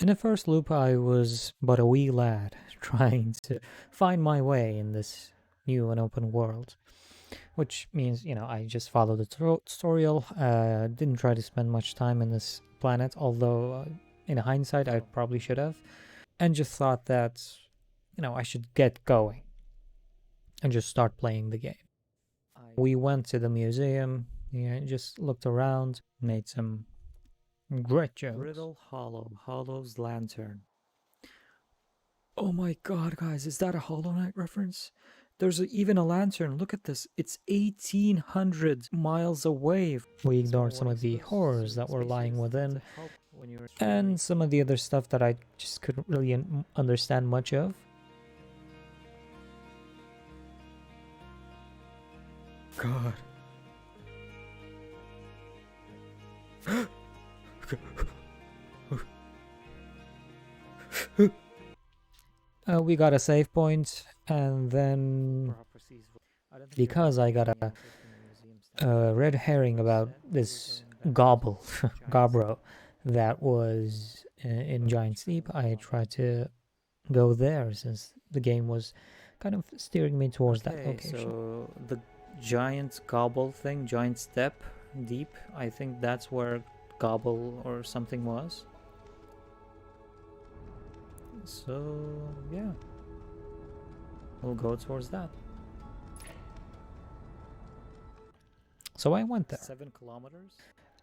In the first loop, I was but a wee lad trying to find my way in this new and open world, which means, I just followed the tutorial, didn't try to spend much time in this planet, although in hindsight, I probably should have, and just thought that, I should get going and just start playing the game. We went to the museum, just looked around, made some great jokes. Riddle Hollow, Hollow's Lantern. Oh my god, guys, is that a Hollow Knight reference? There's even a lantern. Look at this. It's 1800 miles away. We ignored some of the horrors that were lying within, and some of the other stuff that I just couldn't really understand much of. God. We got a save point, and then because I got a red herring about this Gobro that was in Giant Steep, I tried to go there since the game was kind of steering me towards that location. So the giant gobble thing, giant step deep, I think that's where gobble or something was. So yeah, we'll go towards that. So I went there. 7 kilometers.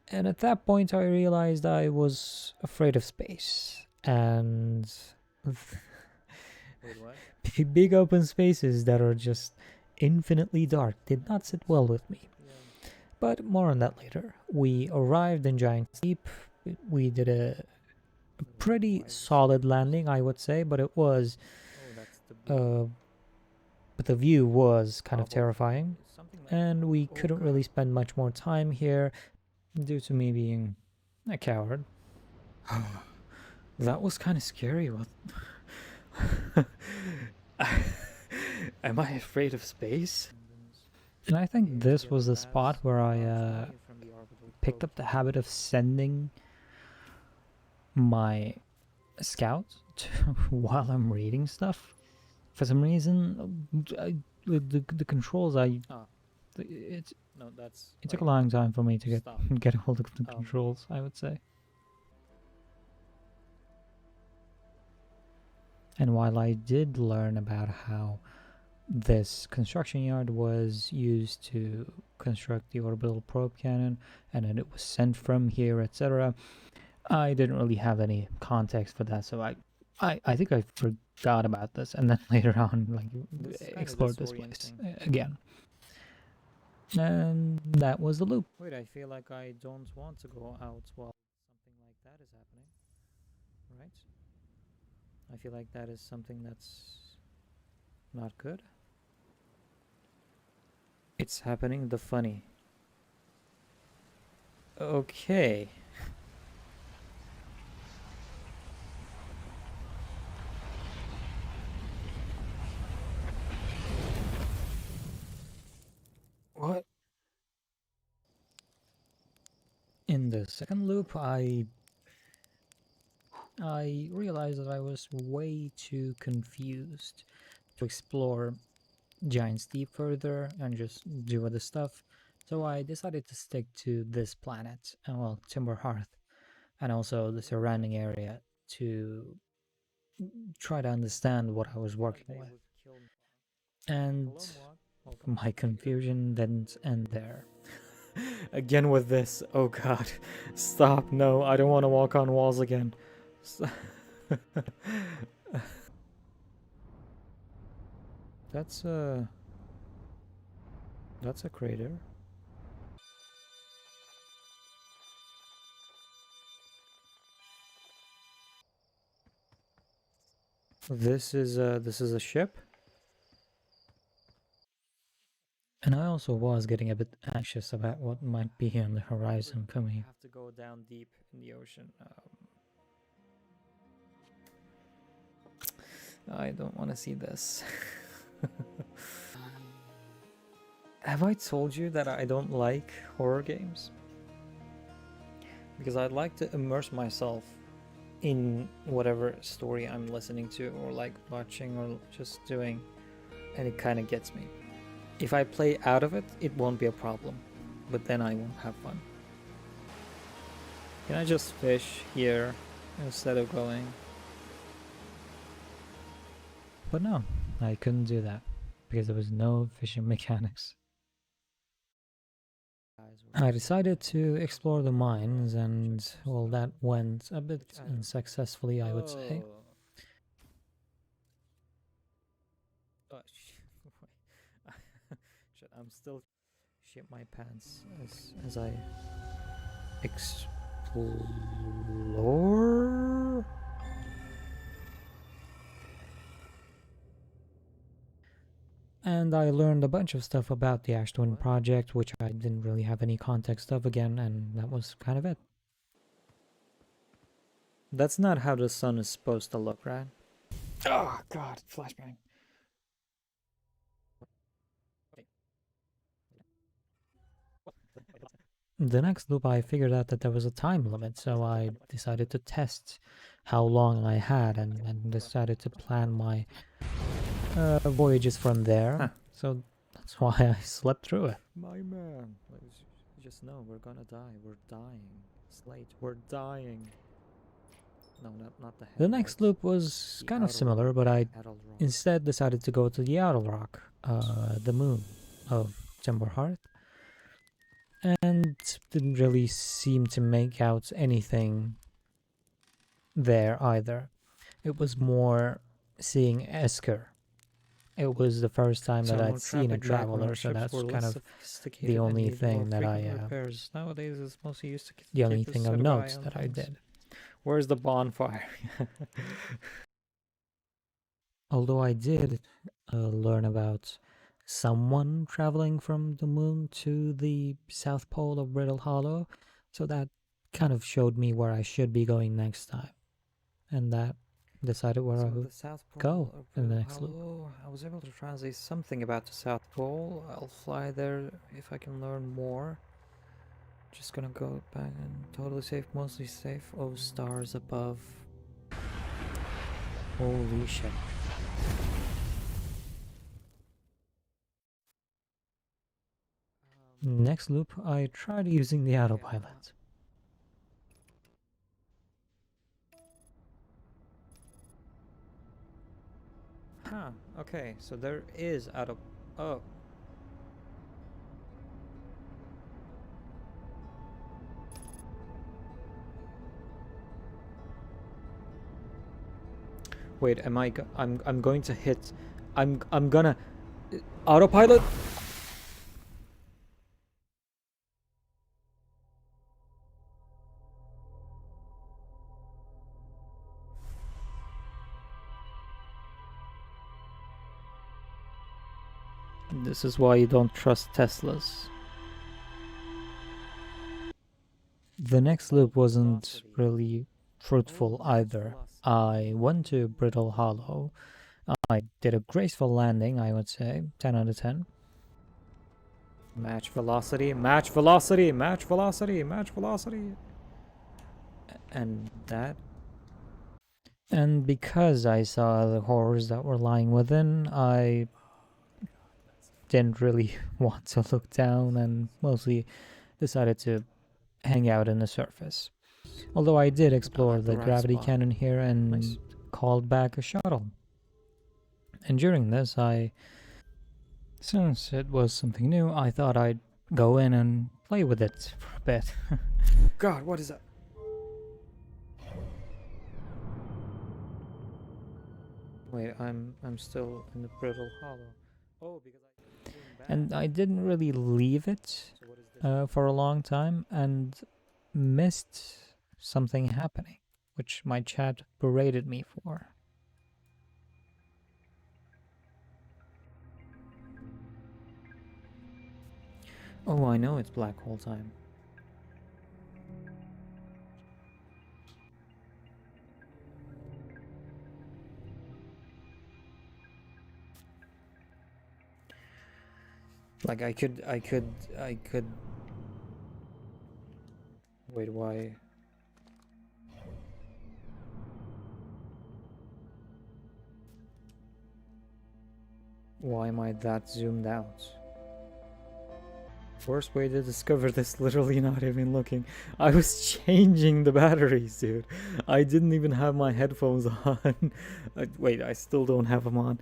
And at that point I realized I was afraid of space. And big open spaces that are just infinitely dark did not sit well with me. Yeah. But more on that later. We arrived in Giant Steep. We did a pretty solid landing, I would say, but it was but the view was kind of terrifying, and we couldn't really spend much more time here due to me being a coward. That was kind of scary. What? Am I afraid of space? And I think this was the spot where I picked up the habit of sending my scout while I'm reading stuff. For some reason, the controls, it took a long time for me to get a hold of the controls, I would say. And while I did learn about how this construction yard was used to construct the orbital probe cannon, and then it was sent from here, etc., I didn't really have any context for that, so I think I forgot about this, and then later on, explored this place again. And that was the loop. Wait, I feel like I don't want to go out while something like that is happening, right? I feel like that is something that's not good. It's happening the funny. Okay. What? In the second loop, I realized that I was way too confused to explore Giant Steep further and just do other stuff. So I decided to stick to this planet, and well, Timber Hearth, and also the surrounding area to try to understand what I was working with. And my confusion didn't end there. Again with this. Oh god. Stop. No, I don't want to walk on walls again. That's a crater. This is a ship. And I also was getting a bit anxious about what might be on the horizon coming. You have to go down deep in the ocean. I don't want to see this. Have I told you that I don't like horror games? Because I'd like to immerse myself in whatever story I'm listening to or like watching or just doing, and it kind of gets me. If I play out of it, it won't be a problem, but then I won't have fun. Can I just fish here instead of going? But no, I couldn't do that because there was no fishing mechanics. I decided to explore the mines, and well, that went a bit unsuccessfully, I would say. Oh, shit, I'm still shit my pants as I explore. And I learned a bunch of stuff about the Ash Twin project, which I didn't really have any context of again, and that was kind of it. That's not how the sun is supposed to look, right? Oh god, flashbang. The next loop, I figured out that there was a time limit, so I decided to test how long I had and decided to plan my voyages from there. Huh. So that's why I slept through it. My man, just know we're gonna die. We're dying. Slate, we're dying. No, not the head. The next loop was kind of similar, but I instead decided to go to the outer rock, the moon of Timberheart, and didn't really seem to make out anything there either. It was more seeing Esker. It was the first time that I'd seen a traveler, so that's kind of the only thing that I repairs. Nowadays it's mostly used to the only thing of note that I did. Where's the bonfire? Although I did learn about someone traveling from the moon to the south pole of Brittle Hollow, so that kind of showed me where I should be going next time, and that decided where I would go in the next loop. I was able to translate something about the South Pole. I'll fly there if I can learn more. Just gonna go back and totally safe, mostly safe. Oh, stars above. Holy shit. Next loop, I tried using the autopilot. Huh, okay, so there is auto... Oh. Wait, am I... I'm going to hit... I'm gonna... Autopilot? This is why you don't trust Teslas. The next loop wasn't really fruitful either. I went to Brittle Hollow. I did a graceful landing, I would say. 10 out of 10. Match velocity, match velocity, match velocity, match velocity. And that. And because I saw the horrors that were lying within, I didn't really want to look down and mostly decided to hang out in the surface. Although I did explore the gravity cannon here and called back a shuttle. And during this, since it was something new, I thought I'd go in and play with it for a bit. God, what is that? Wait, I'm still in the Brittle Hollow. Oh, because and I didn't really leave it for a long time and missed something happening, which my chat berated me for. Oh, I know it's black hole time. Like I could wait, why? Why am I that zoomed out? Worst way to discover this, literally not even looking. I was changing the batteries, dude. I didn't even have my headphones on. Wait, I still don't have them on.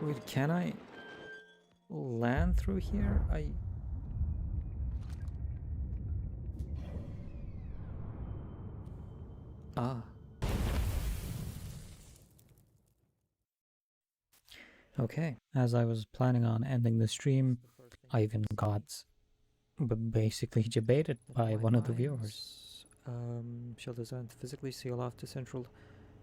Wait, can I land through here? Ah. Okay. As I was planning on ending the stream, I even got basically debated by one of the viewers. Shall design to physically seal off the central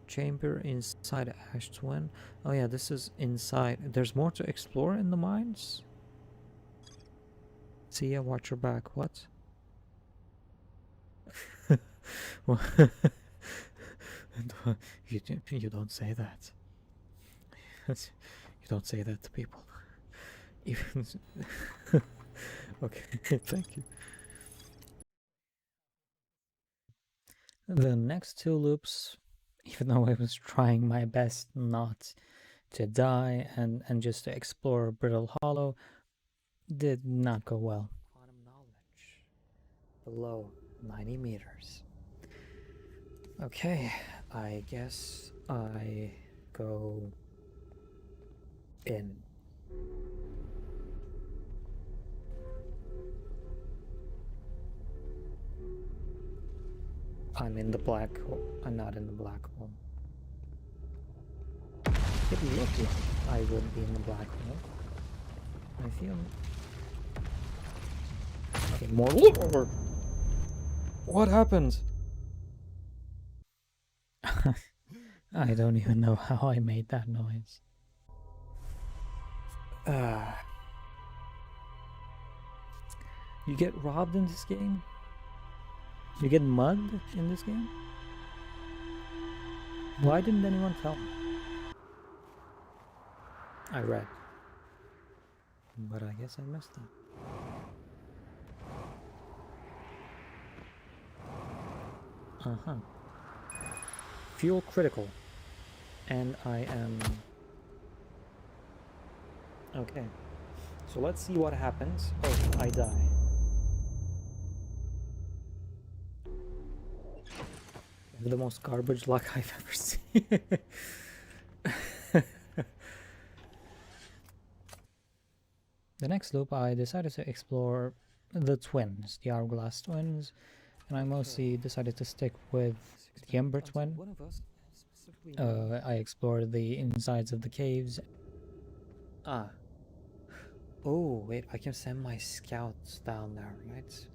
chamber inside Ash Twin. Oh yeah, this is inside. There's more to explore in the mines? See ya, watch your back. What? You don't say that. You don't say that to people. Even okay, thank you. The next two loops, even though I was trying my best not to die and just to explore Brittle Hollow, did not go well. Quantum knowledge below 90 meters. Okay, I guess I go in. I'm in the black hole. I'm not in the black hole. It looked like I would be in the black hole. I feel. Okay, more. What happened? I don't even know how I made that noise. You get robbed in this game? You get mugged in this game? Why didn't anyone tell me? I read. But I guess I missed it. Uh-huh. Fuel critical. And I am... Okay. So let's see what happens. Oh, I die. The most garbage luck I've ever seen. The next loop, I decided to explore the twins, the Hourglass twins, and I mostly decided to stick with the Ember twin. I explored the insides of the caves. Ah. Oh, wait, I can send my scouts down there, right?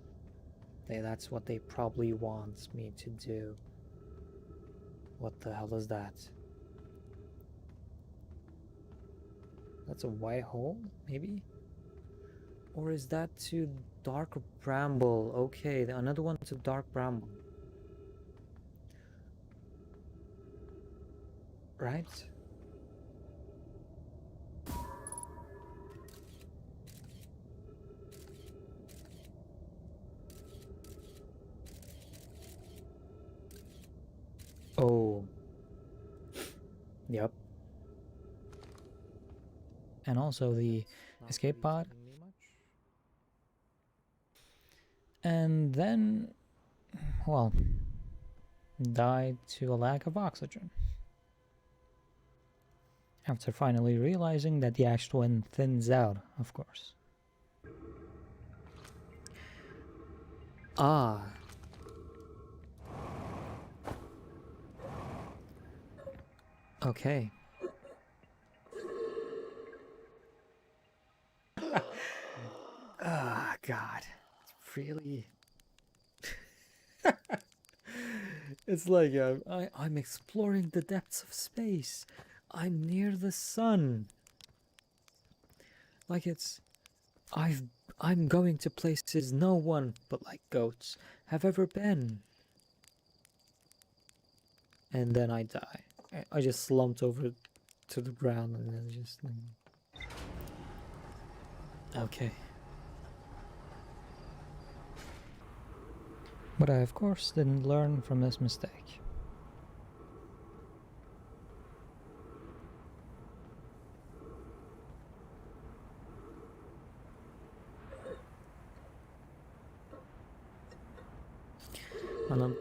That's what they probably want me to do. What the hell is that? That's a white hole, maybe? Or is that to Dark Bramble? Okay, another one to Dark Bramble. Right? Oh. Yep. And also the escape pod. And then, well, died to a lack of oxygen. After finally realizing that the Ash Twin thins out, of course. Ah. Okay. Ah, God. It's really... It's like I'm exploring the depths of space. I'm near the sun. Like I'm going to places no one but like goats have ever been. And then I die. I just slumped over to the ground and then just... Okay. But I of course didn't learn from this mistake. Another.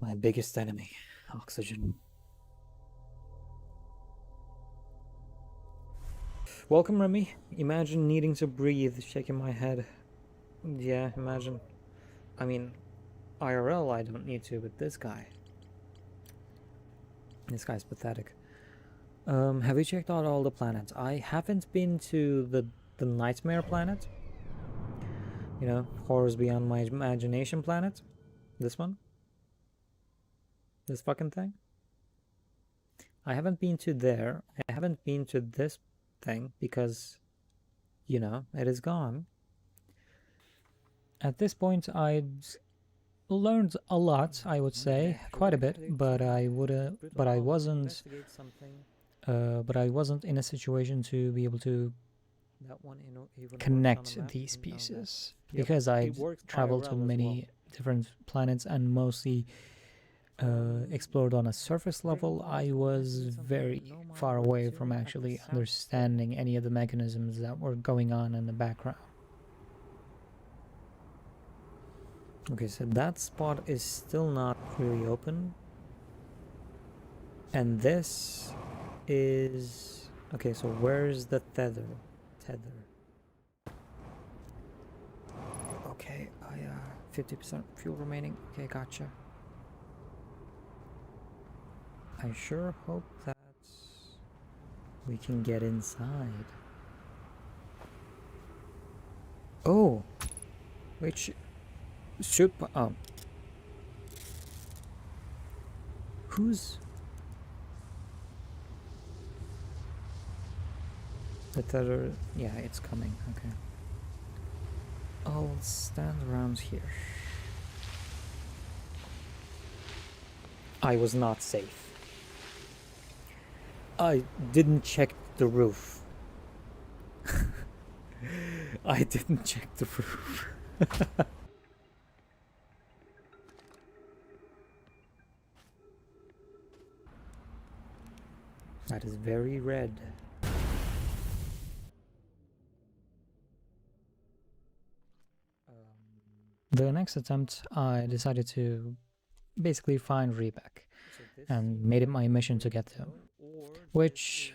My biggest enemy, oxygen. Welcome, Remy. Imagine needing to breathe, shaking my head. Yeah, imagine. I mean, IRL, I don't need to, but this guy. This guy's pathetic. Have you checked out all the planets? I haven't been to the Nightmare planet. You know, horrors beyond my imagination planet. This one. This fucking thing. I haven't been to there. I haven't been to this thing because, you know, it is gone. At this point, I'd learned a lot. I would say quite a bit, but I would, but I wasn't in a situation to be able to connect these pieces because I traveled to many different planets and mostly explored on a surface level. I was very far away from actually understanding any of the mechanisms that were going on in the background. Okay, so that spot is still not really open. And this is... Okay, so where's the tether? Okay, 50% fuel remaining. Okay, gotcha. I sure hope that we can get inside. Oh! Which... Shoot... Oh. Who's... The tether... Yeah, it's coming. Okay. I'll stand around here. I was not safe. I didn't check the roof. I didn't check the roof. That is very red. The next attempt, I decided to basically find Rebek and made it my mission to get to him, which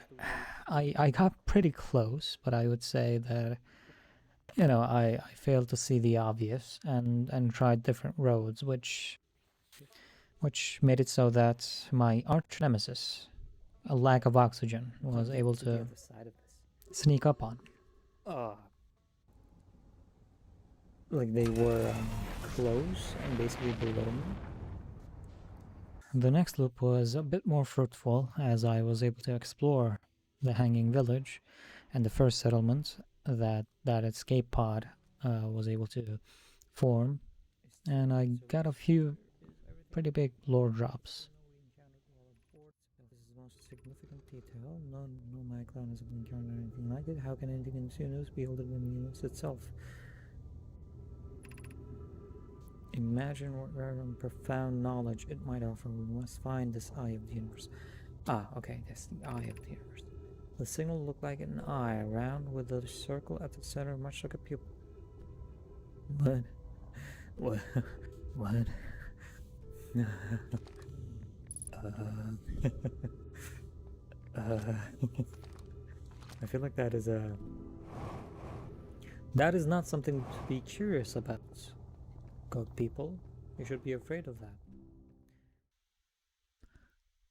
I got pretty close, but I would say that, you know, I failed to see the obvious and tried different roads, which made it so that my arch nemesis, a lack of oxygen, was able to sneak up on. Like they were close and basically below me. The next loop was a bit more fruitful as I was able to explore the hanging village and the first settlement that escape pod was able to form, and I got a few pretty big lore drops. This is most significant detail. No my clan has encountered anything like it. How can anything in Sunus be older than Unus itself? Imagine what rare and profound knowledge it might offer. We must find this eye of the universe. Ah, okay, that's the eye of the universe. The signal looked like an eye, round with a circle at the center, much like a pupil. What? What? What? I feel like that is not something to be curious about. God, people, you should be afraid of that.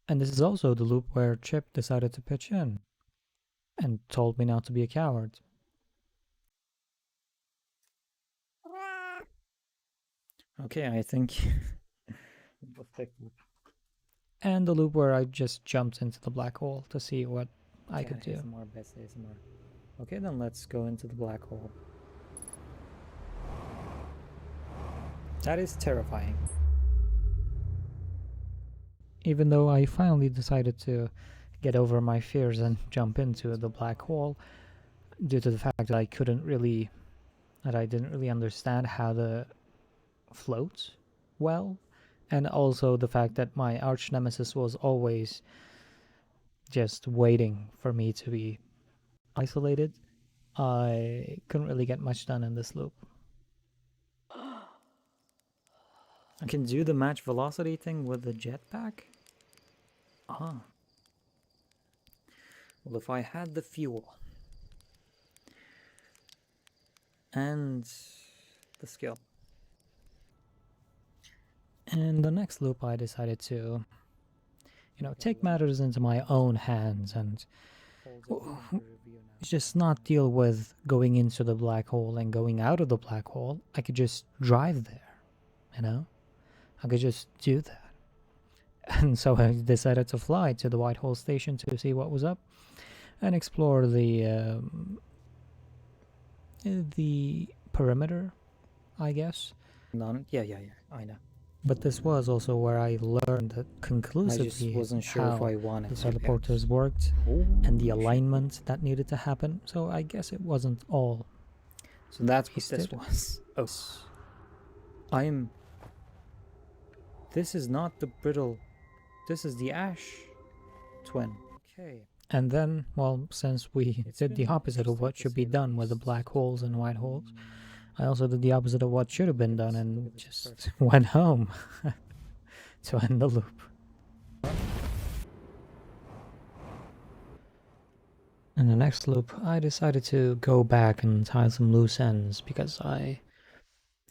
And this is also the loop where Chip decided to pitch in and told me not to be a coward. Okay, I think and the loop where I just jumped into the black hole to see what I could do. Okay, then let's go into the black hole. That is terrifying. Even though I finally decided to get over my fears and jump into the black hole, due to the fact that I didn't really understand how to float well, and also the fact that my arch nemesis was always just waiting for me to be isolated. I couldn't really get much done in this loop. I can do the match velocity thing with the jetpack? Ah. Well, if I had the fuel and the skill. In the next loop, I decided to, take matters into my own hands and just not deal with going into the black hole and going out of the black hole. I could just drive there, I could just do that. And so I decided to fly to the White Hole station to see what was up and explore the perimeter, I guess. Yeah, I know. But this was also where I learned that conclusively I just wasn't sure how if I wanted the teleporters worked and the alignment that needed to happen. So I guess it wasn't all. So that's what this was. Oh. This is not the brittle. This is the ash twin. Okay. And then, well, since we did the opposite of what should be done with the black holes and white holes, I also did the opposite of what should have been done and just went home to end the loop. In the next loop, I decided to go back and tie some loose ends because I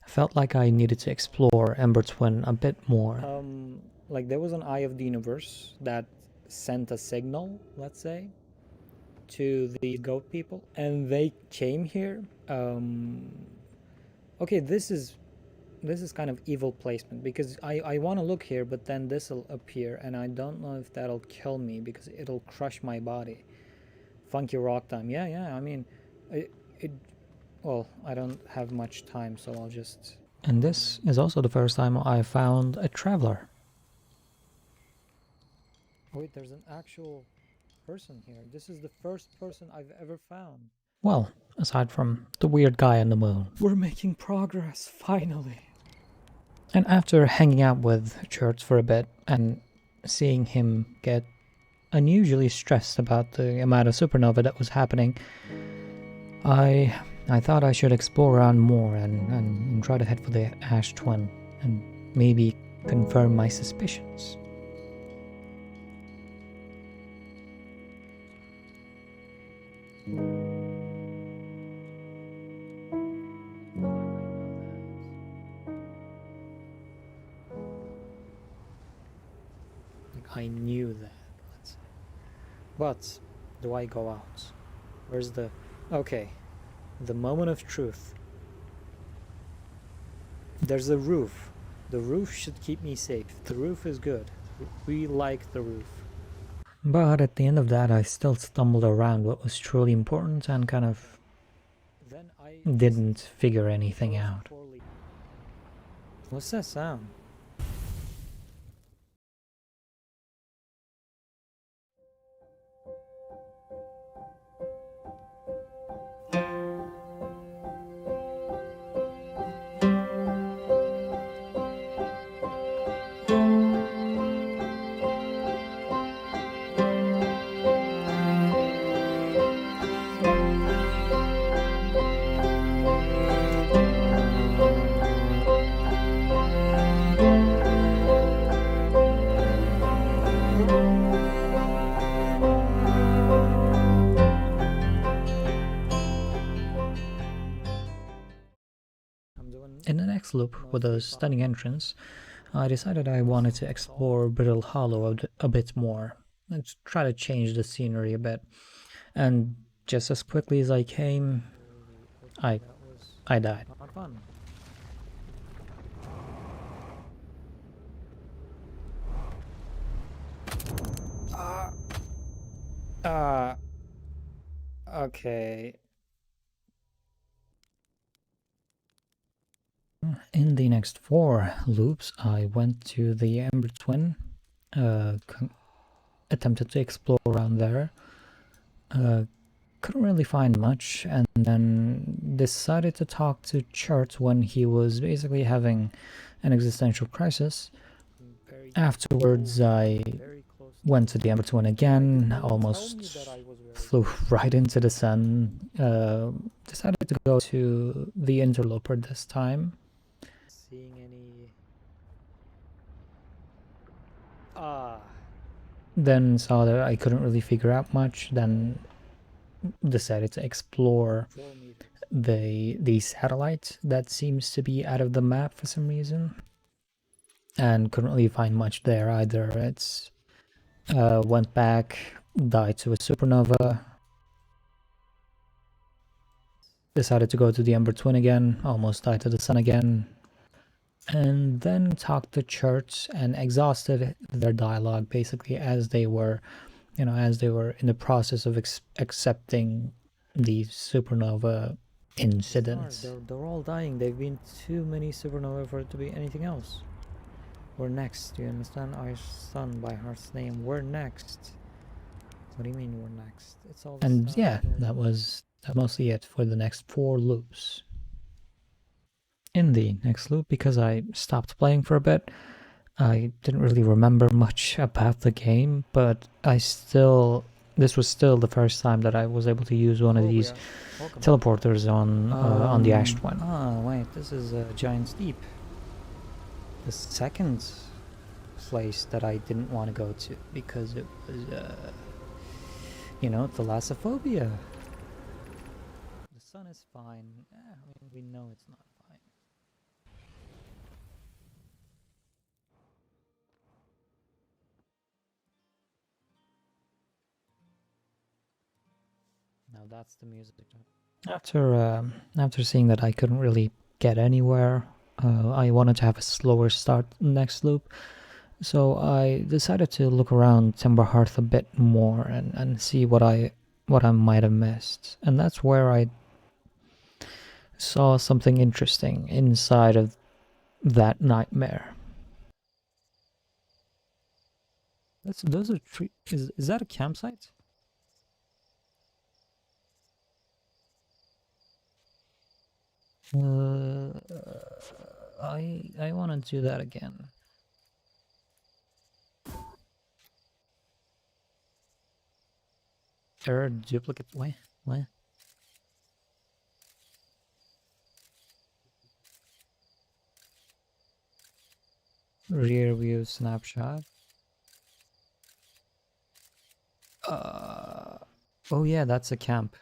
felt like I needed to explore Ember Twin a bit more. Like there was an Eye of the Universe that sent a signal, let's say, to the goat people, and they came here. Okay, this is kind of evil placement because I want to look here, but then this will appear, and I don't know if that'll kill me because it'll crush my body. Funky rock time, yeah. I mean, well, I don't have much time, so I'll just. And this is also the first time I found a traveler. Wait, there's an actual person here. This is the first person I've ever found. Well, aside from the weird guy on the moon. We're making progress, finally. And after hanging out with Church for a bit and seeing him get unusually stressed about the amount of supernova that was happening, I thought I should explore around more and try to head for the Ash Twin and maybe confirm my suspicions. I knew that, let's say. But do I go out? Where's the... Okay, the moment of truth. There's a roof. The roof should keep me safe. The roof is good. We like the roof. But at the end of that, I still stumbled around what was truly important and kind of didn't figure anything out. What's that sound? In the next loop, with a stunning entrance, I decided I wanted to explore Brittle Hollow a bit more. Let's try to change the scenery a bit. And just as quickly as I came, I died. Okay. In the next 4 loops, I went to the Ember Twin, attempted to explore around there, couldn't really find much, and then decided to talk to Chart when he was basically having an existential crisis. Afterwards, I went to the Ember Twin again, almost flew right into the sun. Decided to go to the interloper this time. Seeing any... Then saw that I couldn't really figure out much, then decided to explore the satellite that seems to be out of the map for some reason. And couldn't really find much there either. It's went back, died to a supernova, decided to go to the Ember Twin again, almost died to the sun again, and then talked to Church and exhausted their dialogue basically as they were, as they were in the process of accepting the supernova incidents. They're all dying. They've been too many supernova for it to be anything else. We're next. Do you understand? Our son by Heart's name. We're next. What do you mean we're next? It's all. And yeah, that was mostly it for the next 4 loops. In the next loop, because I stopped playing for a bit, I didn't really remember much about the game, but this was still the first time that I was able to use one of these teleporters on the Ash Twin. Oh wait, this is Giant's Deep. The second place that I didn't want to go to because it was, thalassophobia. The sun is fine. I mean, we know it's not fine. Now that's the music. After seeing that I couldn't really get anywhere, I wanted to have a slower start next loop, so I decided to look around Timberhearth a bit more and see what I might have missed, and that's where I saw something interesting inside of that nightmare. Those are trees. Is that a campsite? I want to do that again. Error duplicate. What? Rear view snapshot. Oh yeah, that's a camp.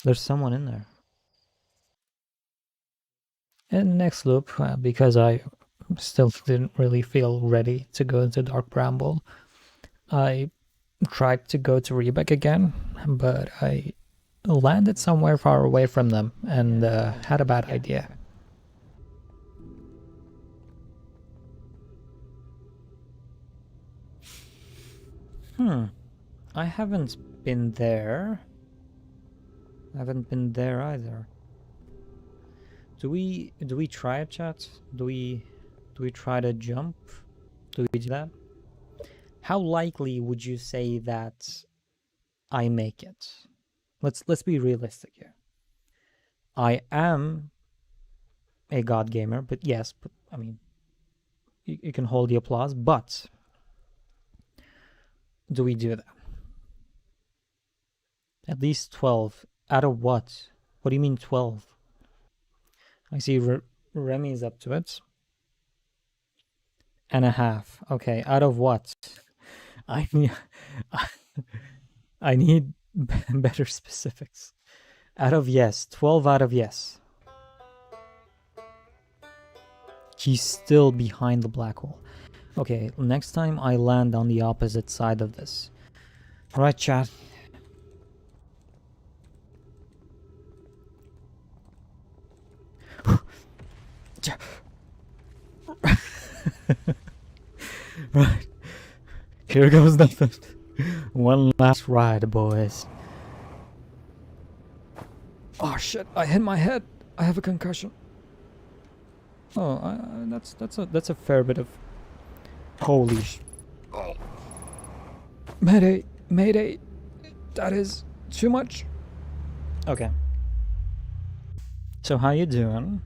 There's someone in there. And next loop, because I still didn't really feel ready to go into Dark Bramble, I tried to go to Rebec again, but I landed somewhere far away from them and had a bad idea. I haven't been there. I haven't been there either. Do we try it, chat? Do we try to jump? Do we do that? How likely would you say that I make it? Let's be realistic here. I am a god gamer, but yes, but I mean, you can hold the applause, but do we do that? At least 12. Out of what? What do you mean 12? I see Remy's up to it. And a half. Okay, out of what? I need better specifics. Out of yes. 12 out of yes. He's still behind the black hole. Okay, next time I land on the opposite side of this. Alright, chat. Right. Here goes nothing. One last ride, boys. Oh shit, I hit my head. I have a concussion. Oh, that's a fair bit of... Holy sh... Oh. Mayday, mayday. That is too much. Okay. So how you doing?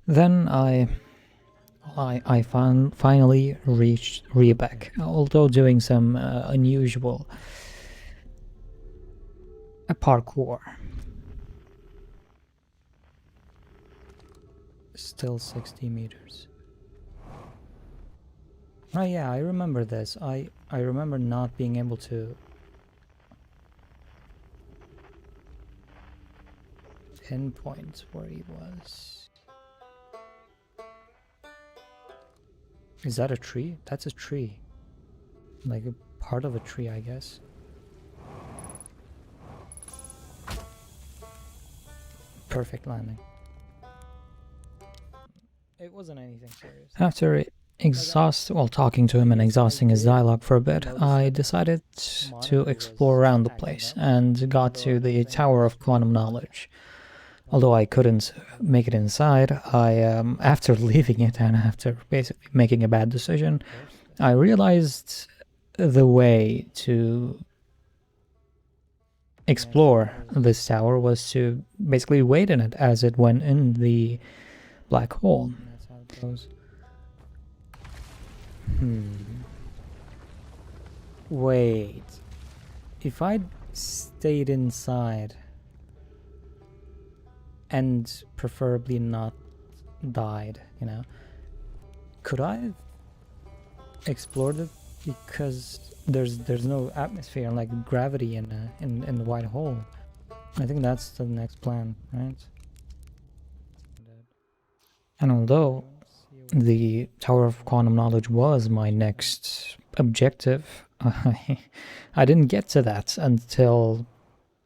Then I finally reached Riebeck, although doing some unusual parkour. Still 60 meters. Oh yeah, I remember this. I remember not being able to pinpoint where he was. Is that a tree? That's a tree. Like a part of a tree, I guess. Perfect landing. It wasn't anything serious. After talking to him and exhausting his dialogue for a bit, I decided to explore around the place and got to the Tower of Quantum Knowledge. Although I couldn't make it inside, after leaving it and after basically making a bad decision, I realized the way to explore this tower was to basically wait in it as it went in the black hole. That's how it goes. Wait. If I'd stayed inside and preferably not died, you know, could I have explored it? Because there's no atmosphere and like gravity in the white hole. I think that's the next plan, right? And although the Tower of Quantum Knowledge was my next objective, I didn't get to that until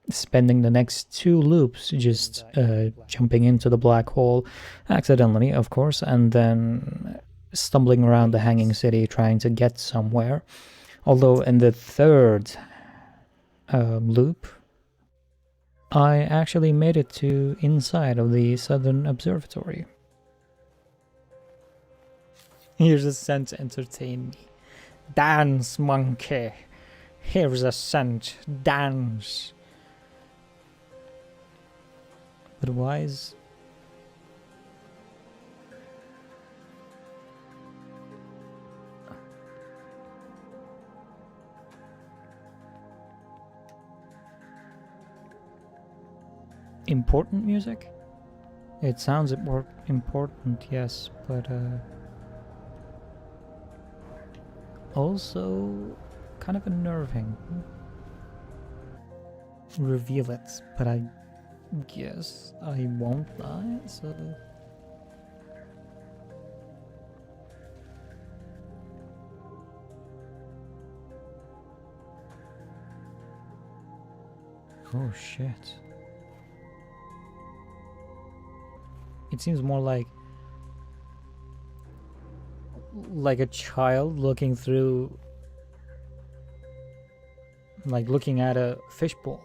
spending the next 2 loops just jumping into the black hole, accidentally, of course, and then stumbling around the hanging city trying to get somewhere. Although in the 3rd loop, I actually made it to inside of the Southern Observatory. Here's a scent to entertain me. Dance, monkey. Here's a scent. Dance. But why is... important music? It sounds important, yes, but also kind of unnerving. Reveal it, but I guess I won't die, so... Oh shit. It seems more like a child looking through, like looking at a fishbowl.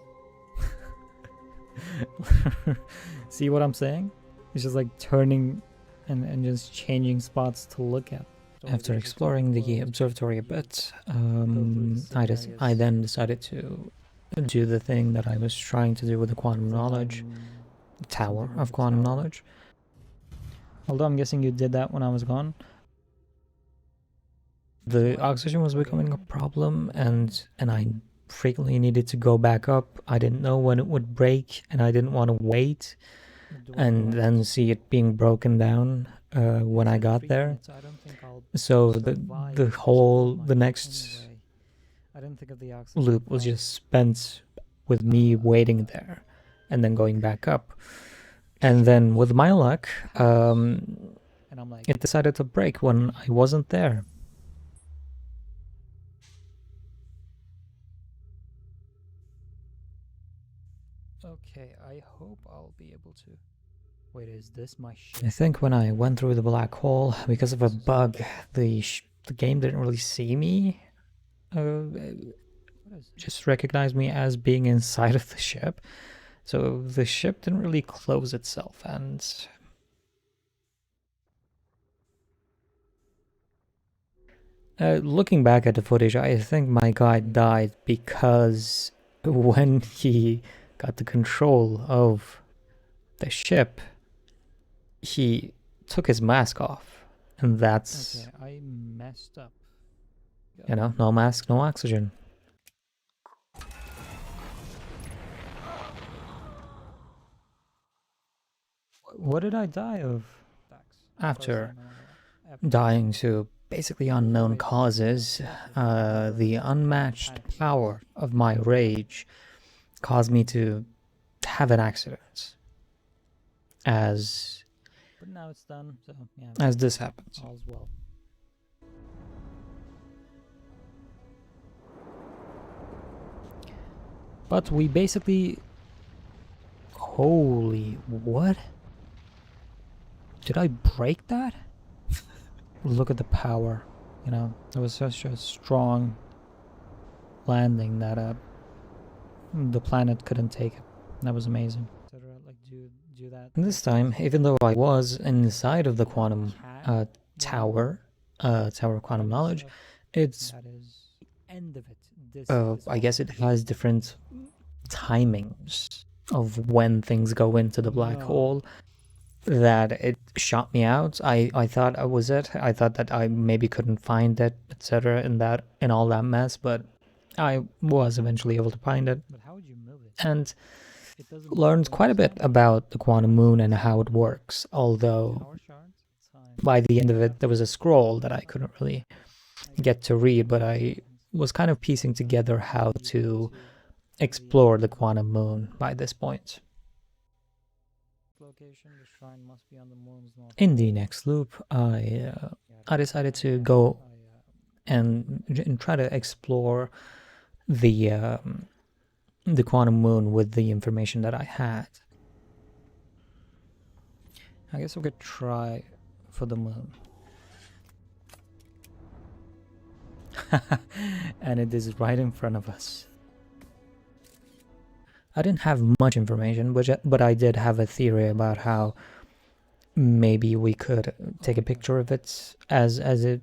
See what I'm saying? It's just like turning and just changing spots to look at. After exploring the observatory a bit, I then decided to do the thing that I was trying to do with the quantum knowledge, Tower of Quantum Knowledge. Although I'm guessing you did that when I was gone. The oxygen was becoming a problem, and I frequently needed to go back up. I didn't know when it would break, and I didn't want to wait and then see it being broken down when I got there. So the next loop was just spent with me waiting there and then going back up. And then with my luck, it decided to break when I wasn't there. Okay, I hope I'll be able to... Wait, is this my ship? I think when I went through the black hole, because of a bug, the game didn't really see me. Just recognized me as being inside of the ship. So the ship didn't really close itself, and... looking back at the footage, I think my guy died because when he got the control of the ship, he took his mask off, and that's... Okay, I messed up. You know, no mask, no oxygen. What did I die of? After dying to basically unknown causes, the unmatched power of my rage caused me to have an accident. But now it's done, so yeah. As this happens. All's well. But we basically... Holy... What? Did I break that? Look at the power. You know, it was such a strong landing that the planet couldn't take it. That was amazing. And this time, even though I was inside of the quantum tower of quantum knowledge, it's... I guess it has different timings of when things go into the black hole, that it shot me out. I thought I was it. I thought that I maybe couldn't find it, etc. in all that mess, but I was eventually able to find it. But how would you move it? And learned quite a bit about the quantum moon and how it works, although by the end of it there was a scroll that I couldn't really get to read, but I was kind of piecing together how to explore the quantum moon by this point. In the next loop, I decided to go and try to explore the quantum moon with the information that I had. I guess we could try for the moon. And it is right in front of us. I didn't have much information, but I did have a theory about how maybe we could take a picture of it as it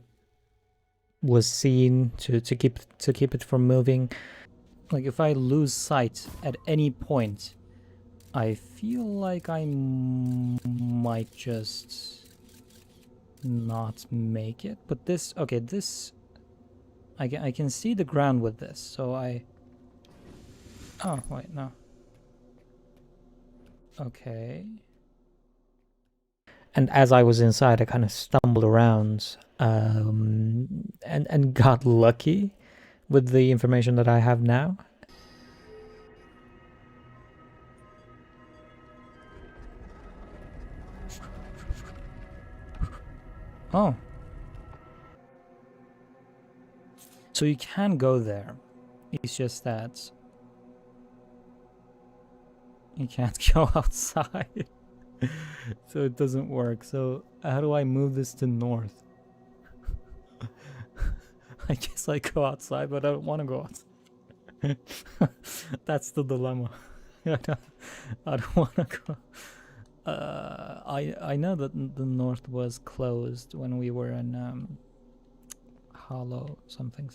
was seen to keep it from moving. Like if I lose sight at any point, I feel like I might just not make it. But this, okay, this I can see the ground with this, so I... Oh, wait, no. Okay. And as I was inside, I kind of stumbled around and got lucky with the information that I have now. Oh. So you can go there. It's just that you can't go outside. So it doesn't work. So how do I move this to north? I guess I go outside, but I don't want to go outside. That's the dilemma. I don't want to go. I know that the north was closed when we were in Hollow something,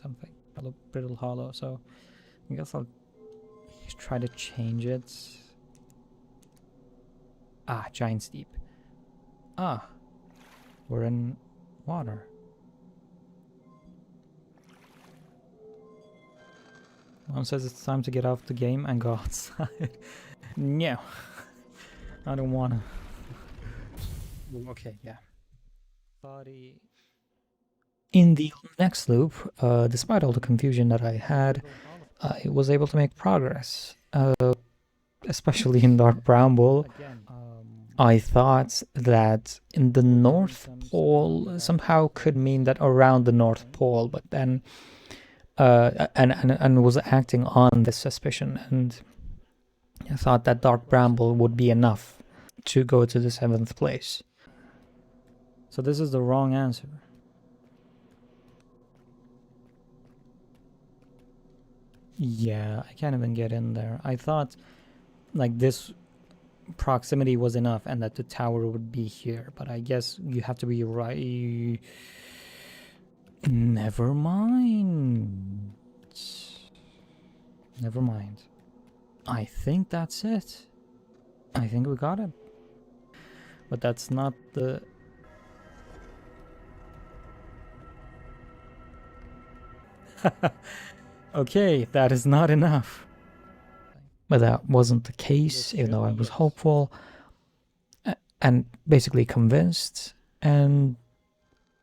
Brittle Hollow. So I guess I'll try to change it. Ah, Giant Steep. Ah, we're in water. Mom says it's time to get off the game and go outside. No, I don't wanna. Okay, yeah. Body. In the next loop, despite all the confusion that I had, I was able to make progress. Especially in Dark Bramble, I thought that in the North Pole somehow could mean that around the North Pole, but then and was acting on this suspicion, and I thought that Dark Bramble would be enough to go to the 7th place. So this is the wrong answer. Yeah, I can't even get in there. I thought like this proximity was enough and that the tower would be here, but I guess you have to be right. Never mind. Never mind. I think that's it. I think we got it. But that's not the... Okay, that is not enough. But that wasn't the case, even though I was hopeful and basically convinced. And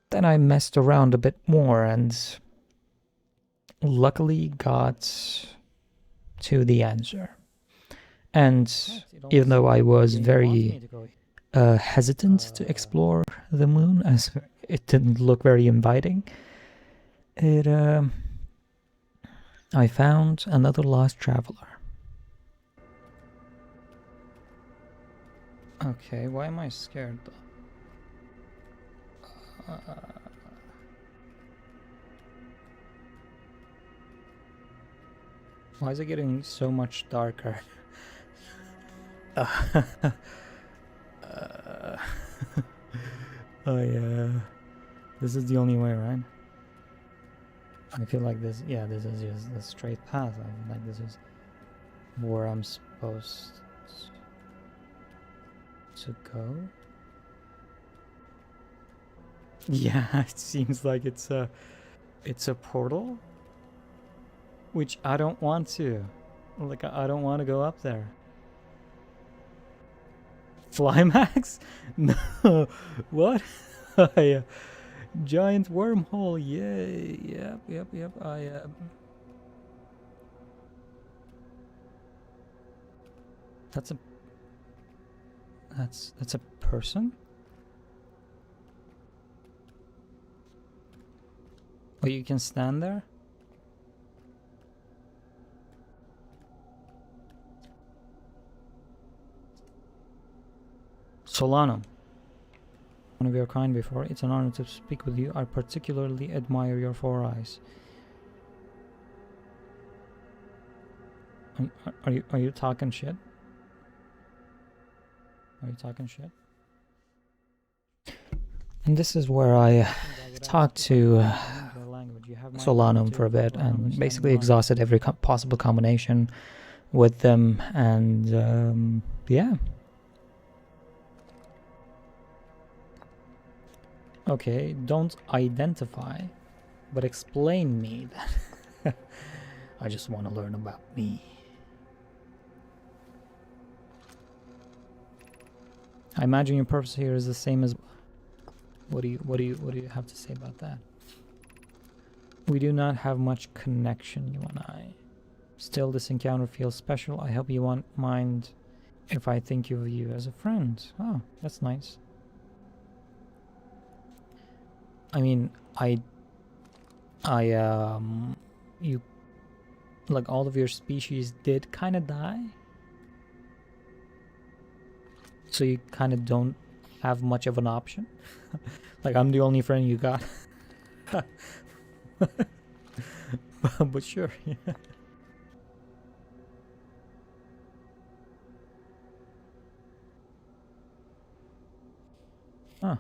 then I messed around a bit more and luckily got to the answer. And even though I was very hesitant to explore the moon, as it didn't look very inviting, I found another lost traveler. Okay, why am I scared though? Why is it getting so much darker? Oh yeah, this is the only way, right? I feel like this, yeah, this is just a straight path. I feel like this is where I'm supposed to go. Yeah, it seems like it's a portal, which I don't want to. Like, I don't want to go up there. Flymax? No. What? Giant wormhole. Yay. Yep. That's a person? Oh, you can stand there? Solanum. One of your kind before. It's an honor to speak with you. I particularly admire your 4 eyes. Are you talking shit? Are you talking shit? And this is where I talked to Solanum for a bit and basically exhausted every possible combination with them, and yeah. Okay, don't identify, but explain me then. I just want to learn about me. I imagine your purpose here is the same as... What do you have to say about that? We do not have much connection, you and I. Still, this encounter feels special. I hope you won't mind if I think of you as a friend. Oh, that's nice. I mean, you, like, all of your species did kind of die. So you kind of don't have much of an option. Like, I'm the only friend you got. But sure, yeah. Huh.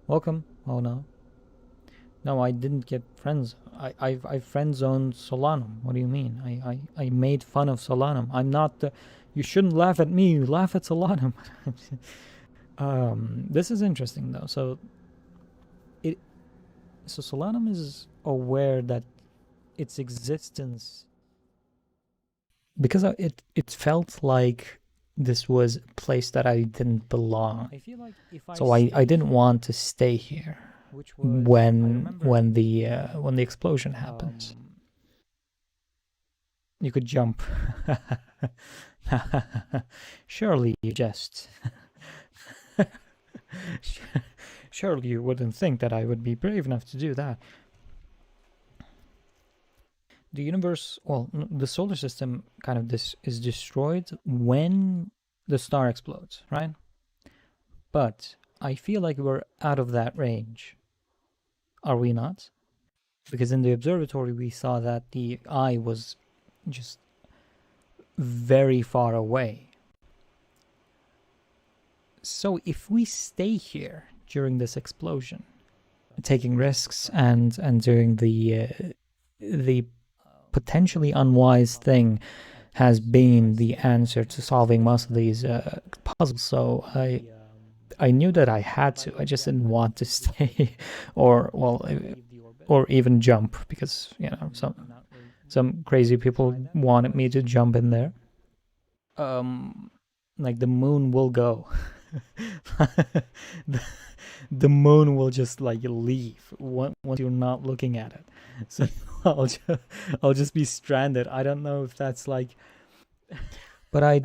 Welcome. Oh no. No, I didn't get friends. I friend zoned Solanum. What do you mean? I made fun of Solanum. I'm not the... You shouldn't laugh at me. You laugh at Solanum. This is interesting though. So Solanum is aware that its existence, because it felt like this was a place that I didn't belong. I feel like if I didn't want to stay here when the explosion happens. You could jump. Surely you jest. Surely you wouldn't think that I would be brave enough to do that. The universe, well, the solar system kind of is destroyed when the star explodes, right? But I feel like we're out of that range. Are we not? Because in the observatory we saw that the eye was just very far away. So if we stay here during this explosion, taking risks and doing the potentially unwise thing has been the answer to solving most of these puzzles. So I knew that I had to. I just didn't want to stay, or well, or even jump because some crazy people wanted me to jump in there. Um, like the moon will go. the, the moon will just like leave once you're not looking at it. So I'll just be stranded. I don't know if that's like, but I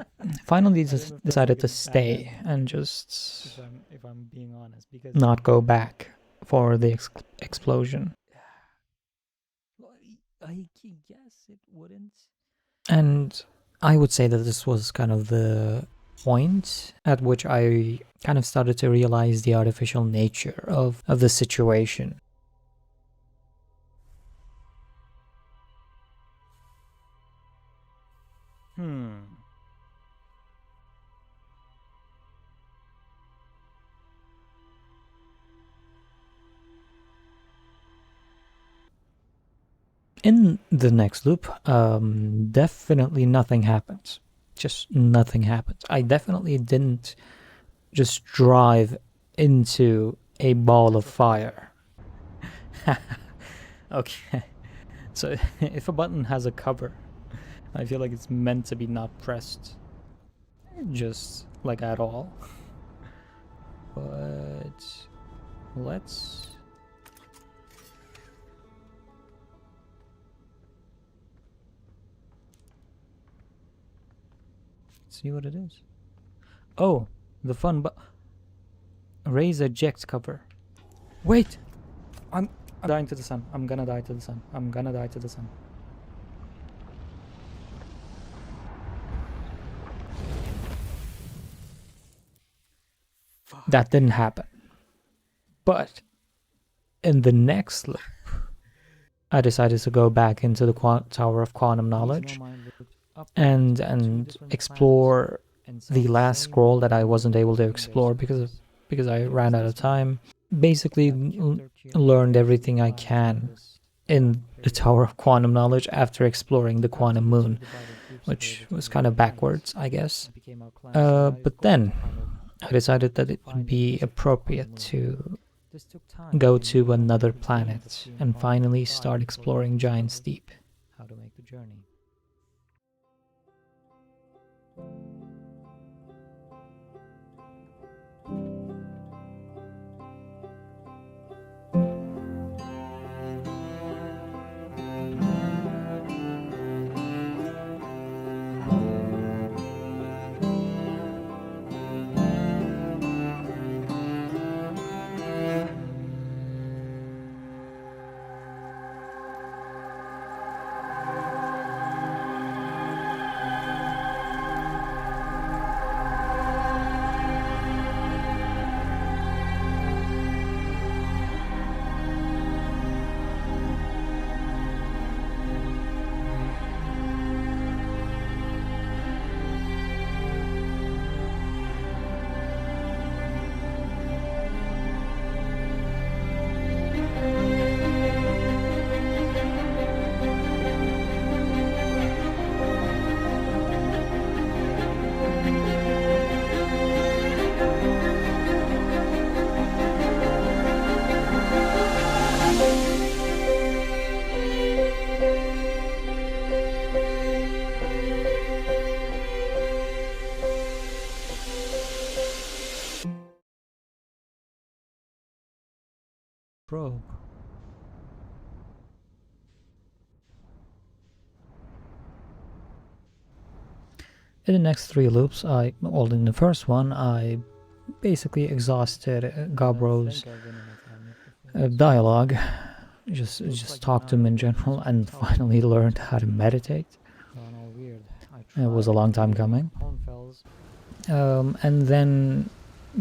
finally just decided to stay and just if I'm being honest, because not go back for the explosion. I guess it wouldn't. And I would say that this was kind of the point at which I kind of started to realize the artificial nature of the situation. Hmm. In the next loop, definitely nothing happens. Just nothing happens. I definitely didn't just drive into a ball of fire. Okay. So if a button has a cover, I feel like it's meant to be not pressed just like at all. But let's see what it is. Oh, the fun but raise eject cover. Wait! I'm dying to the sun. I'm gonna die to the sun. I'm gonna die to the sun. That didn't happen. But in the next loop, I decided to go back into the Tower of Quantum Knowledge and explore the last scroll that I wasn't able to explore because I ran out of time. Basically, learned everything I can in the Tower of Quantum Knowledge after exploring the Quantum Moon, which was kind of backwards, I guess. But then I decided that it would be appropriate to go to another planet and finally start exploring Giant's Deep. How to make the journey. Probe. In the next three loops, in the first one, I basically exhausted Gabro's dialogue, just talked to him in general, and finally learned how to meditate. It was a long time coming. And then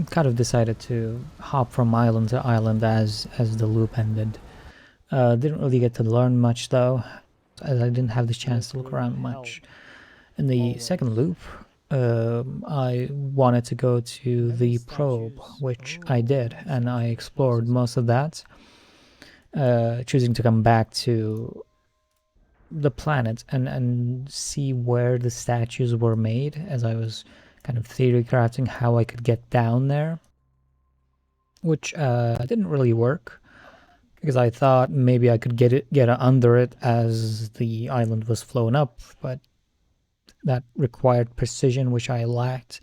kind of decided to hop from island to island as the loop ended. Didn't really get to learn much though, as I didn't have the chance to look around much. In the second loop, I wanted to go to the probe, which I did, and I explored most of that, choosing to come back to the planet and see where the statues were made, as I was kind of theory crafting how I could get down there, which didn't really work because I thought maybe I could get under it as the island was flown up, but that required precision, which I lacked.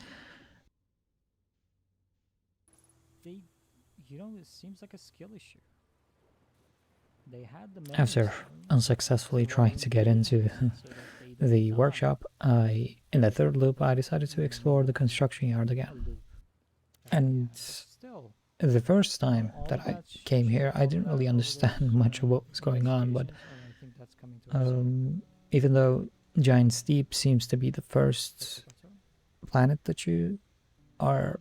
It seems like a skill issue. After unsuccessfully trying to get into the workshop, in the third loop, I decided to explore the construction yard again. And the first time that I came here, I didn't really understand much of what was going on, but even though Giant Steep seems to be the first planet that you are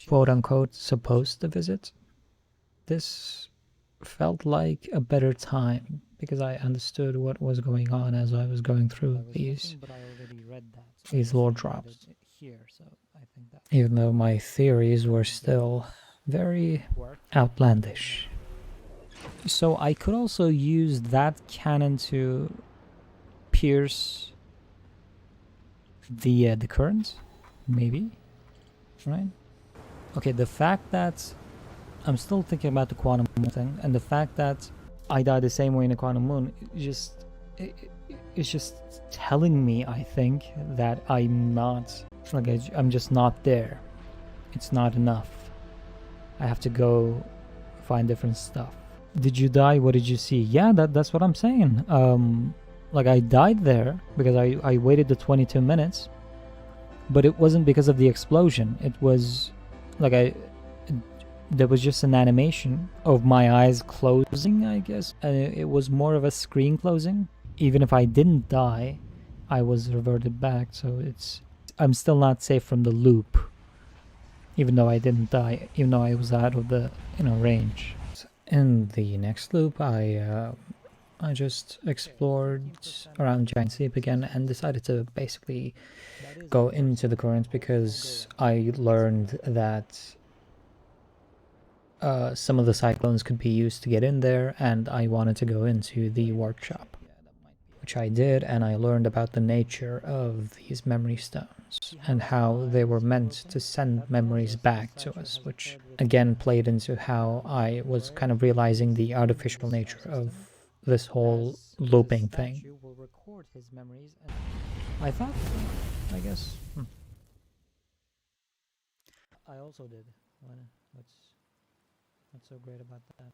quote-unquote supposed to visit, this felt like a better time because I understood what was going on as I was going through these lore drops. Even though my theories were still very outlandish. So I could also use that cannon to pierce the current, maybe, right? Okay, the fact that I'm still thinking about the quantum moon thing, and the fact that I died the same way in the quantum moon, it's just telling me, I think, that I'm not, like, I'm just not there. It's not enough. I have to go find different stuff. Did you die? What did you see? Yeah, that's what I'm saying. Like, I died there because I waited the 22 minutes, but it wasn't because of the explosion. It was like there was just an animation of my eyes closing, I guess. It was more of a screen closing. Even if I didn't die, I was reverted back, so I'm still not safe from the loop. Even though I didn't die, even though I was out of the range. In the next loop, I just explored around Giant Steep again and decided to basically go into the current because I learned that some of the cyclones could be used to get in there, and I wanted to go into the workshop, which I did, and I learned about the nature of these memory stones and how they were meant to send memories back to us, which again played into how I was kind of realizing the artificial nature of this whole looping thing. I thought, I guess. I also did. What's so great about that?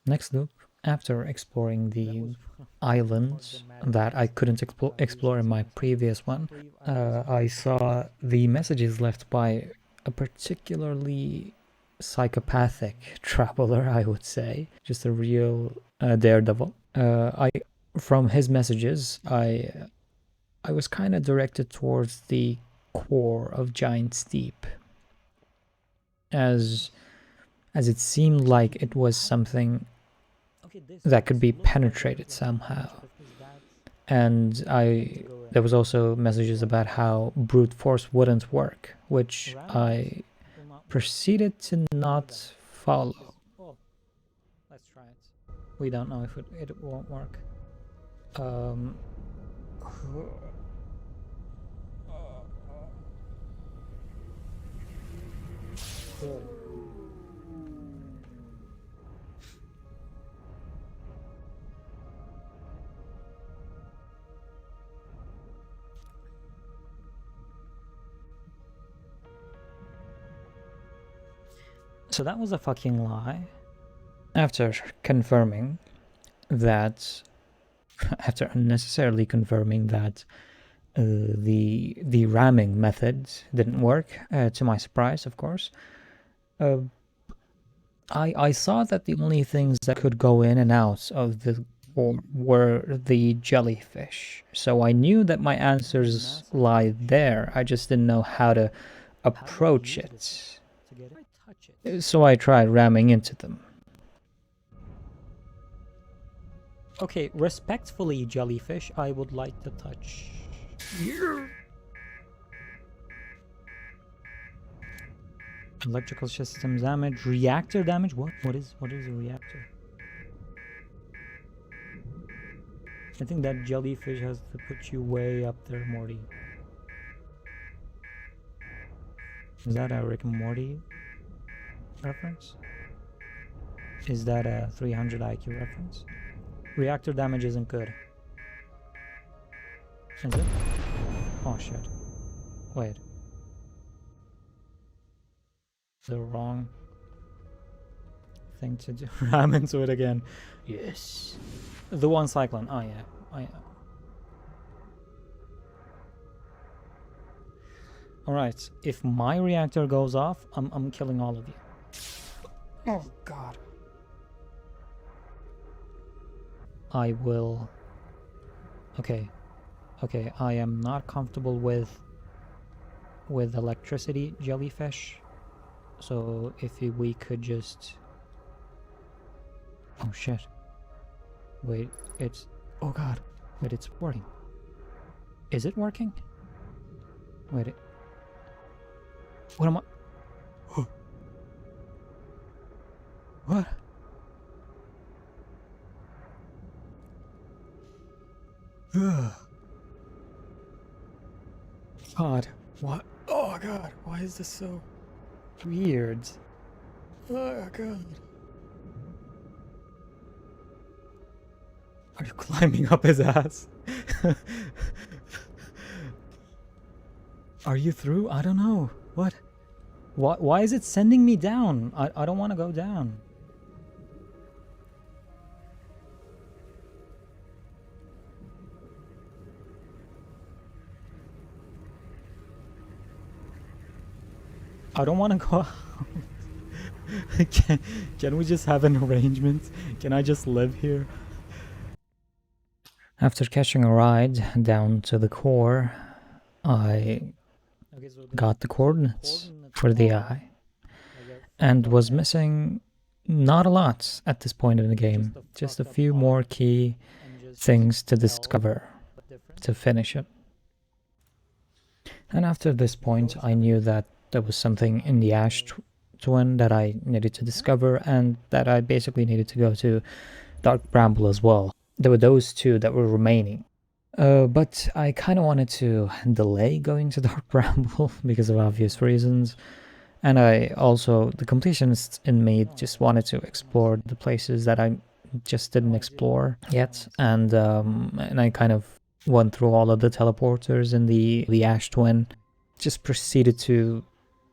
Next loop, after exploring the islands that I couldn't explore in my previous one, I saw the messages left by a particularly psychopathic traveler, I would say, just a real daredevil. From his messages, I was kind of directed towards the core of Giant Steep, as it seemed like it was something that could be penetrated somehow. And there was also messages about how brute force wouldn't work, which I proceeded to not follow. Let's try it. We don't know if it won't work. So that was a fucking lie. After confirming that, after unnecessarily confirming that the ramming method didn't work, to my surprise, of course, I saw that the only things that could go in and out of the form were the jellyfish. So I knew that my answers lie there. I just didn't know how to approach it. So I tried ramming into them. Okay, respectfully, jellyfish, I would like to touch you. Electrical system damage, reactor damage. What is a reactor? I think that jellyfish has to put you way up there, Morty. Is that a Rick and Morty reference? Is that a 300 IQ reference? Reactor damage isn't good. Is it? Oh shit. Wait. The wrong thing to do. Ram into it again. Yes. The one cyclone. Oh yeah. Oh yeah. Alright. If my reactor goes off, I'm killing all of you. Oh god. I will. Okay. Okay, I am not comfortable with electricity jellyfish. So if we could just... Oh shit. Wait, it's... Oh god. Wait, it's working. Is it working? Wait, what am I... What? God, what? Oh god, why is this so weird? Oh god. Are you climbing up his ass? Are you through? I don't know. What? Why is it sending me down? I don't want to go down. I don't want to go out. Can we just have an arrangement? Can I just live here? After catching a ride down to the core, I got the coordinates for the eye and was missing not a lot at this point in the game, just a few more key things to discover to finish it. And after this point, I knew that there was something in the Ash Twin that I needed to discover, and that I basically needed to go to Dark Bramble as well. There were those two that were remaining. But I kind of wanted to delay going to Dark Bramble because of obvious reasons. And I also, the completionist in me just wanted to explore the places that I just didn't explore yet. And I kind of went through all of the teleporters in the Ash Twin. Just proceeded to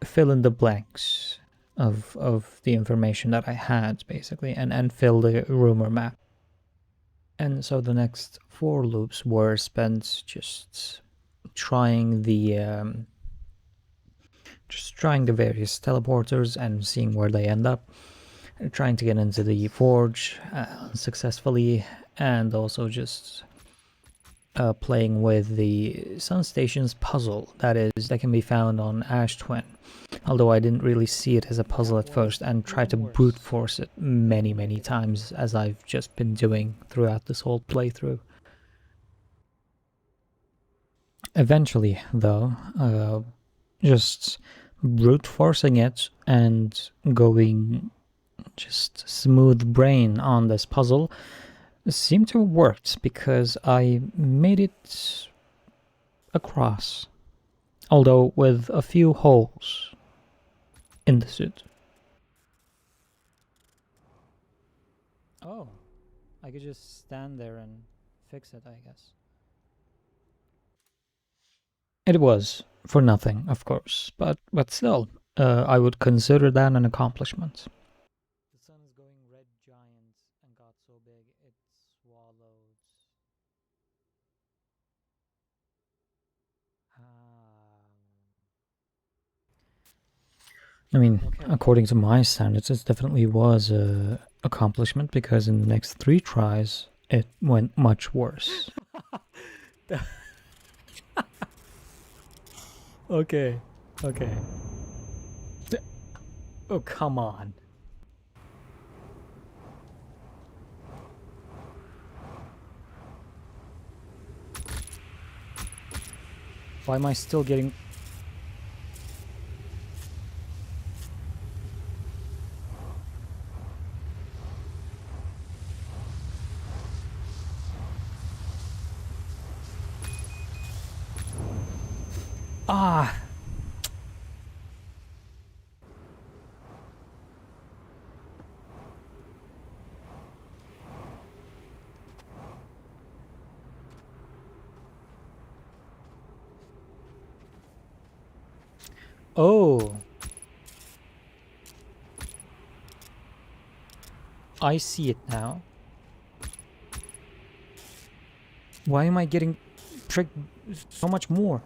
fill in the blanks of the information that I had, basically, and fill the rumor map. And so the next 4 loops were spent just trying the various teleporters and seeing where they end up, trying to get into the forge successfully, and also just playing with the Sun Station's puzzle that can be found on Ash Twin. Although I didn't really see it as a puzzle at first, and tried to brute force it many times, as I've just been doing throughout this whole playthrough. Eventually, though, just brute forcing it and going just smooth brain on this puzzle seemed to have worked, because I made it across, although with a few holes in the suit. Oh, I could just stand there and fix it, I guess. It was for nothing, of course, but still, I would consider that an accomplishment. The sun is going red giant and got so big it swallowed. I mean, according to my standards, it definitely was a accomplishment, because in the next 3 tries, it went much worse. Okay. Oh, come on. Why am I still getting... Ah! Oh! I see it now. Why am I getting tricked so much more?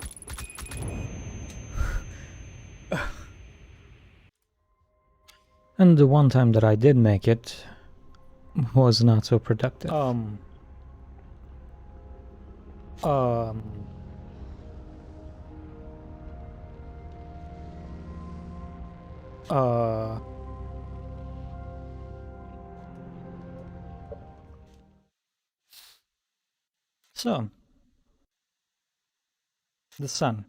And the one time that I did make it was not so productive. Um, uh, so, the sun.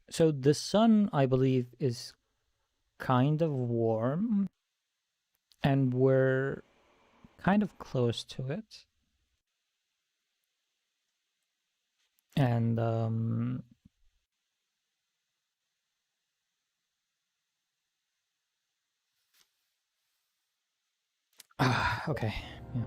So the sun, I believe, is kind of warm, and we're kind of close to it. And, okay. Yeah.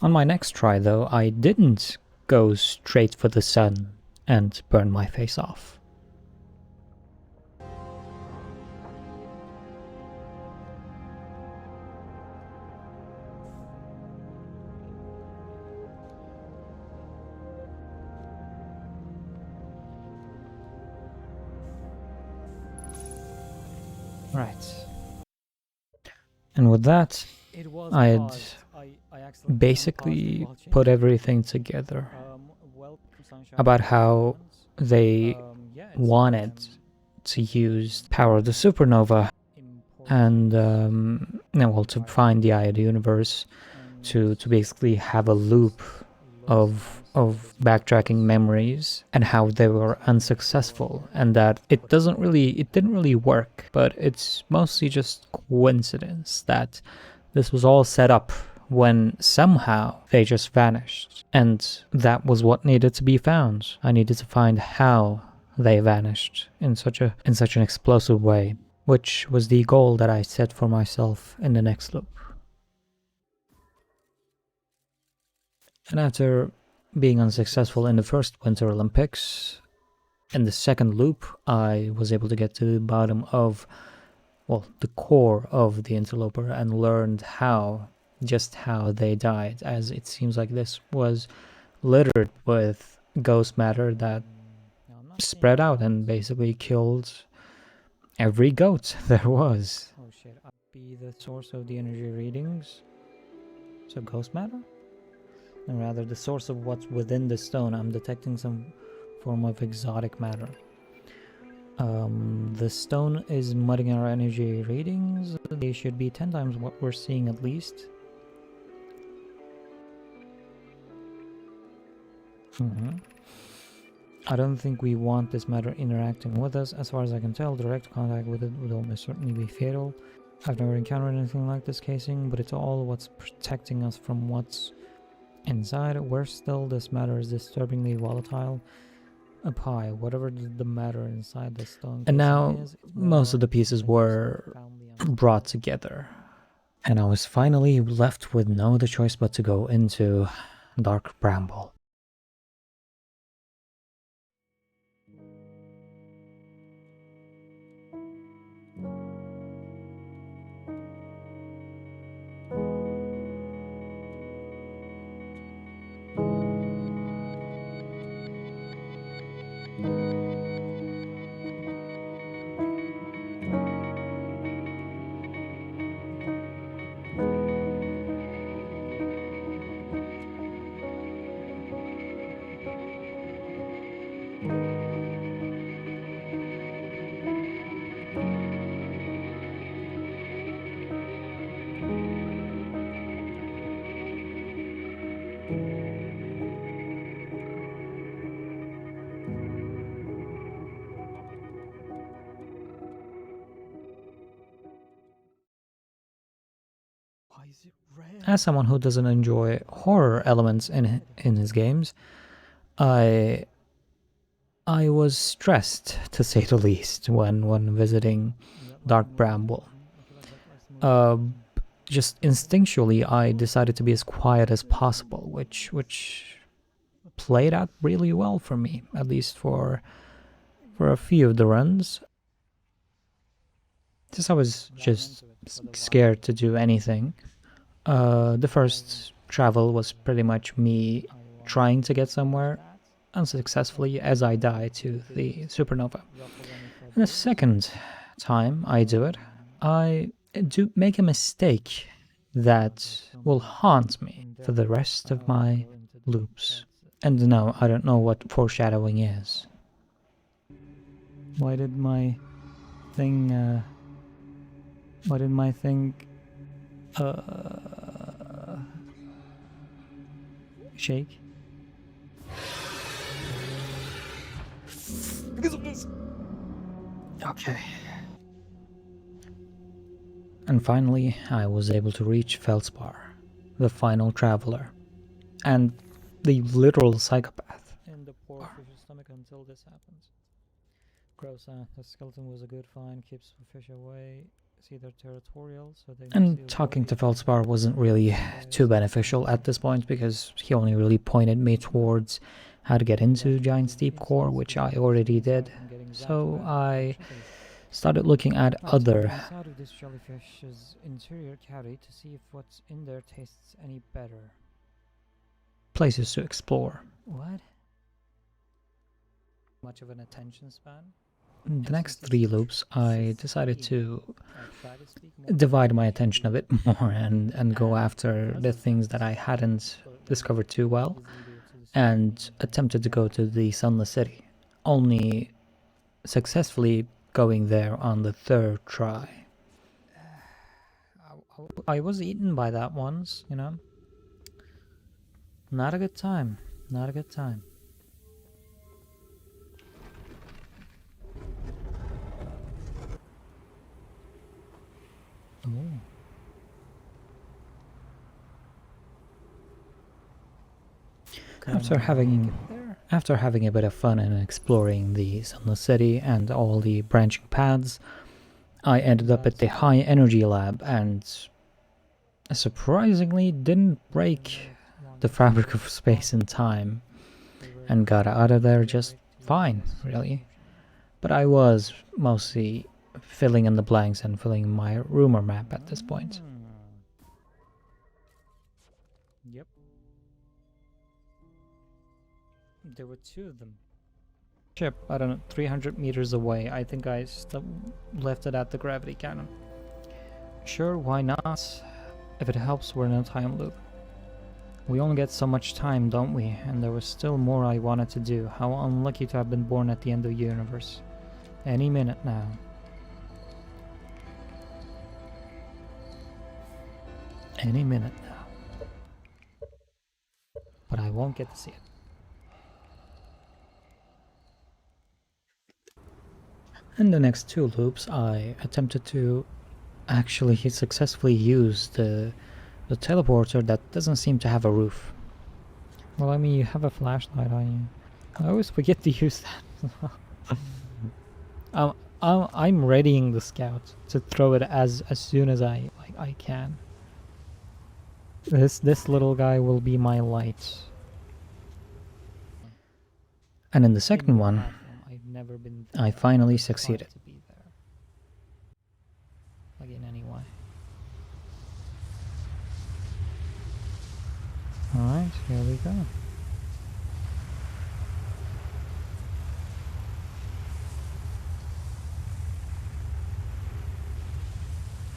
On my next try, though, I didn't go straight for the sun and burn my face off. Right. And with that, I'd basically put everything together about how they wanted to use power of the supernova and well, to find the eye of the universe, to basically have a loop of backtracking memories and how they were unsuccessful, and that it didn't really work, but it's mostly just coincidence that this was all set up when somehow they just vanished, and that was what needed to be found. I needed to find how they vanished in such an explosive way, which was the goal that I set for myself in the next loop. And after being unsuccessful in the first Winter Olympics, in the second loop, I was able to get to the bottom of, well, the core of the interloper and learned just how they died, as it seems like this was littered with ghost matter that spread out and basically killed every goat there was. Oh shit, I'd be the source of the energy readings. So ghost matter? And rather the source of what's within the stone. I'm detecting some form of exotic matter. The stone is mudding our energy readings. They should be 10 times what we're seeing at least. I don't think we want this matter interacting with us. As far as I can tell, direct contact with it would almost certainly be fatal. I've never encountered anything like this casing, but it's all what's protecting us from what's inside. Worse still, this matter is disturbingly volatile. A pie, whatever the matter inside the stone. And now, most of the pieces were brought together, and I was finally left with no other choice but to go into Dark Bramble. as someone who doesn't enjoy horror elements in his games, I I was stressed to say the least when visiting Dark Bramble. Uh, just instinctually, I decided to be as quiet as possible, which played out really well for me, at least for a few of the runs. Since I was just scared to do anything, the first travel was pretty much me trying to get somewhere unsuccessfully as I die to the supernova. And the second time I do it, I do make a mistake that will haunt me for the rest of my loops. And no, I don't know what foreshadowing is. Why did my thing, why did my thing, shake? Because of this. Okay. And finally, I was able to reach Feldspar, the final traveler, and the literal psychopath. In the poor fish's stomach until this happens. Gross, the skeleton was a good find, keeps the fish away. See, they're territorial, so they. And talking to Feldspar wasn't really too beneficial at this point because he only really pointed me towards how to get into Giant's Deep Core, which I already did. So I started looking at other out of this jellyfish's interior cavity to see if what's in there tastes any better. Places to explore. What? Much of an attention span? The next 3 loops, I decided to divide my attention a bit more and go after the things that I hadn't discovered too well, and attempted to go to the Sunless City, only successfully going there on the 3rd try. I was eaten by that once, you know. Not a good time. Not a good time. Ooh. After having a bit of fun and exploring the Sunless City and all the branching paths, I ended up at the High Energy Lab and surprisingly didn't break the fabric of space and time and got out of there just fine, really. But I was mostly filling in the blanks and filling my rumor map at this point. Yep. There were 2 of them. Ship, I don't know, 300 meters away. I think I left it at the gravity cannon. Sure, why not? If it helps, we're in a time loop. We only get so much time, don't we? And there was still more I wanted to do. How unlucky to have been born at the end of the universe. Any minute now. Any minute now. But I won't get to see it. In the next 2 loops, I attempted to actually successfully use the teleporter that doesn't seem to have a roof. Well, I mean, you have a flashlight on you. I always forget to use that. I'm readying the scout to throw it as soon as I can. This little guy will be my light. And in the second one, I finally succeeded. Like in any way. Alright, here we go.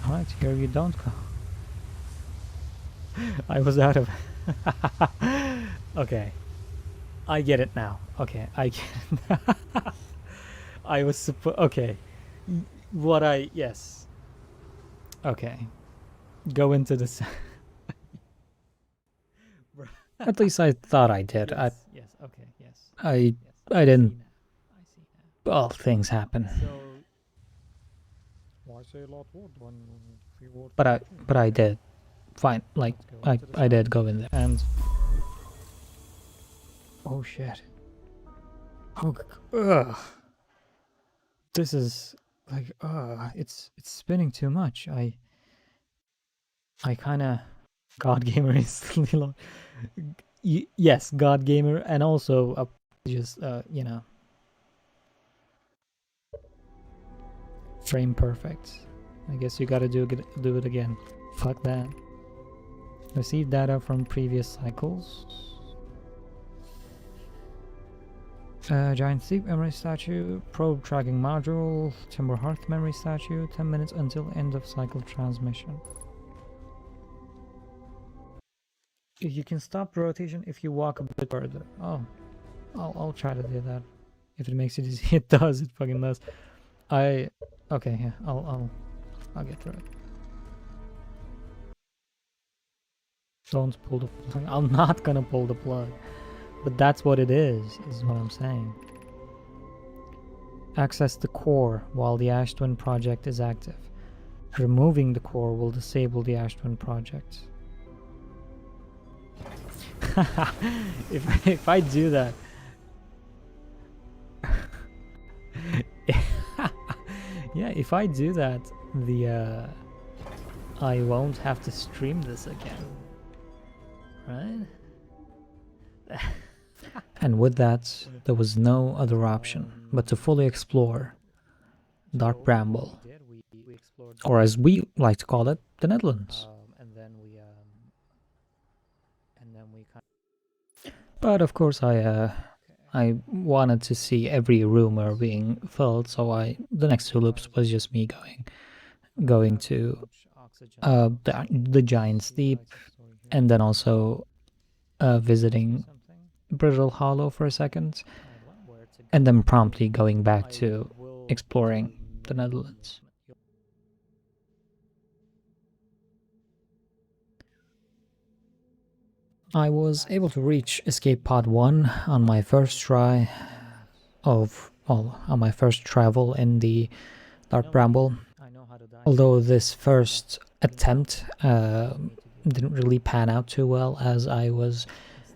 Alright, here you don't go. I was out of... Okay. I get it now. Okay, I get it. I was supposed... Okay. Yes. Okay. Go into this... At least I thought I did. Yes, okay, yes. I didn't... Well, things happen. But I did. fine. Like I did go in there, and oh shit. Oh, ugh. This is like it's spinning too much. I kind of God Gamer is yes, God Gamer, and also just frame perfect. I guess you gotta do it again. Fuck that. Receive data from previous cycles. Giant Sleep Memory Statue, Probe Tracking Module, Timber Hearth Memory Statue, 10 minutes until end of cycle transmission. You can stop rotation if you walk a bit further. Oh, I'll try to do that. If it makes it easy, it does. It fucking does. Okay, yeah, I'll get through it. Don't pull the plug. I'm not gonna pull the plug, but that's what it is what I'm saying. Access the core while the Ash Twin project is active. Removing the core will disable the Ash Twin project. if I do that, yeah, if I do that, the I won't have to stream this again, right? And with that, there was no other option but to fully explore Dark Bramble, or as we like to call it, the Netherlands. But of course, I wanted to see every rumor being filled, so the next 2 loops was just me going to the Giant Steep, and then also visiting Brittle Hollow for a second, and then promptly going back to exploring the Netherlands. I was able to reach Escape Pod 1 on my first try on my first travel in the Dark Bramble. Although this first attempt didn't really pan out too well, as I was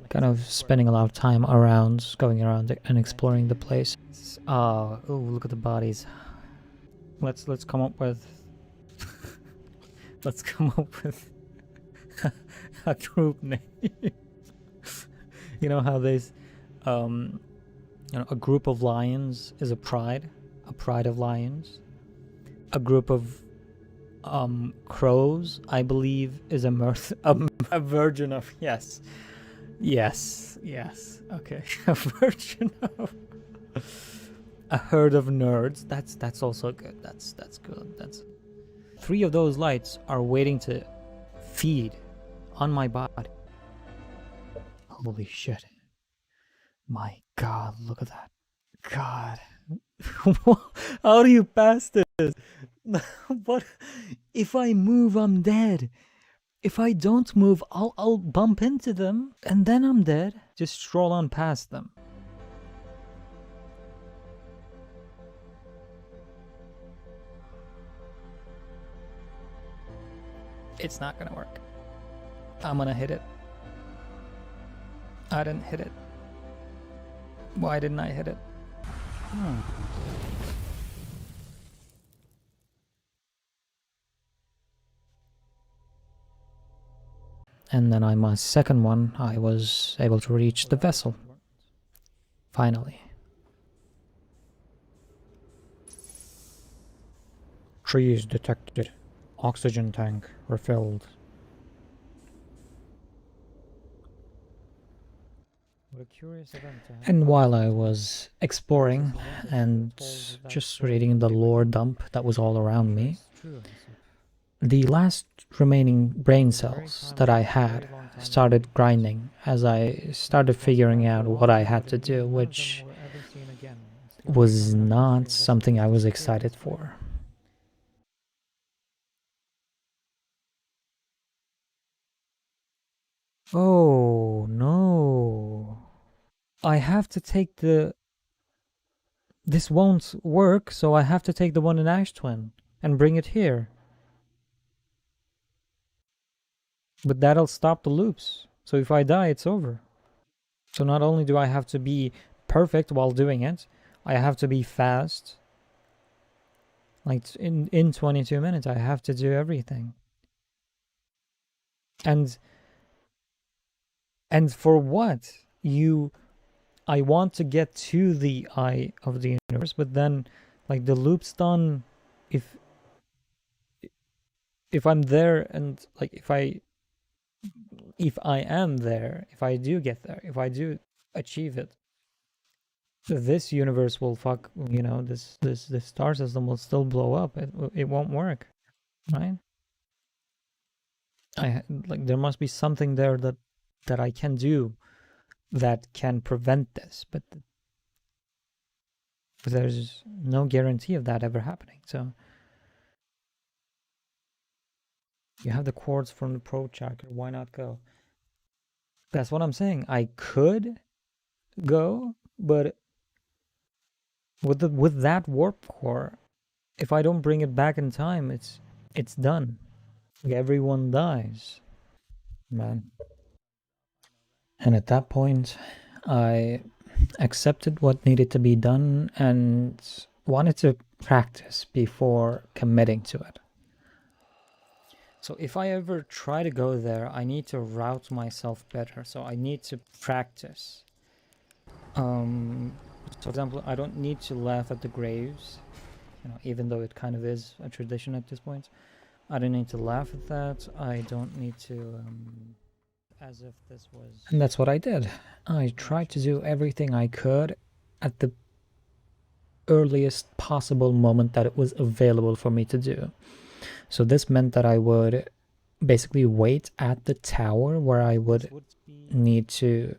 kind of spending a lot of time going around and exploring the place. Oh, look at the bodies. Let's come up with let's come up with a group name. You know how a group of lions is a pride of lions. A group of crows, I believe, is a virgin of yes. Okay, a virgin of a herd of nerds. That's also good. That's good. That's 3 of those lights are waiting to feed on my body. Holy shit! My God, look at that. God, how do you pass this? What if I move? I'm dead. If I don't move, I'll bump into them, and then I'm dead. Just stroll on past them. It's not gonna work. I'm gonna hit it. I didn't hit it. Why didn't I hit it? And then on my second one, I was able to reach the vessel. Finally. Trees detected. Oxygen tank refilled. And while I was exploring and just reading the lore dump that was all around me, the last remaining brain cells that I had started grinding as I started figuring out what I had to do, which was not something I was excited for. Oh no. I have to take this won't work, so I have to take the one in Ash Twin and bring it here. But that'll stop the loops. So if I die, it's over. So not only do I have to be perfect while doing it, I have to be fast. Like in 22 minutes, I have to do everything. And for what? I want to get to the eye of the universe, but then like the loop's done if I'm there, and like if I am there, if I do get there, if I do achieve it, this universe will fuck, this star system will still blow up. It won't work, right? I like there must be something there that I can do that can prevent this, but there's no guarantee of that ever happening. So you have the quartz from the probe tracker. Why not go? That's what I'm saying. I could go, but with that warp core, if I don't bring it back in time, it's done. Like everyone dies, man. And at that point, I accepted what needed to be done and wanted to practice before committing to it. So if I ever try to go there, I need to route myself better. So I need to practice. So for example, I don't need to laugh at the graves, even though it kind of is a tradition at this point. I don't need to laugh at that. I don't need to, as if this was... And that's what I did. I tried to do everything I could at the earliest possible moment that it was available for me to do. So this meant that I would basically wait at the tower where I would need to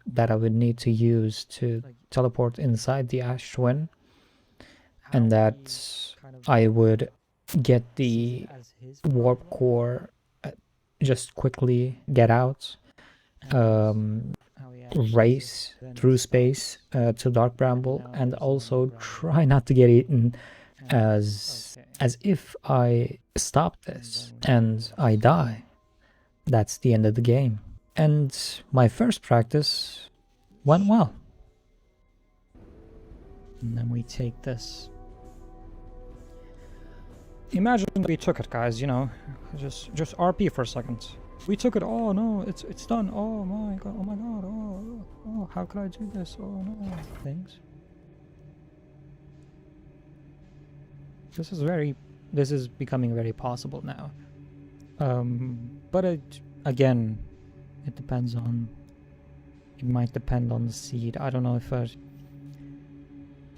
use to teleport inside the Ash Twin, and that I would get the warp core, just quickly get out, race through space to Dark Bramble, and also try not to get eaten, as if I stop this and I die, that's the end of the game. And my first practice went well. And then we take this. Imagine we took it, guys, just RP for a second. We took it. Oh no, it's done. Oh my god. Oh my god. Oh, how could I do this? Oh no. Things. This is becoming very possible now. But again, it depends on... It might depend on the seed. I don't know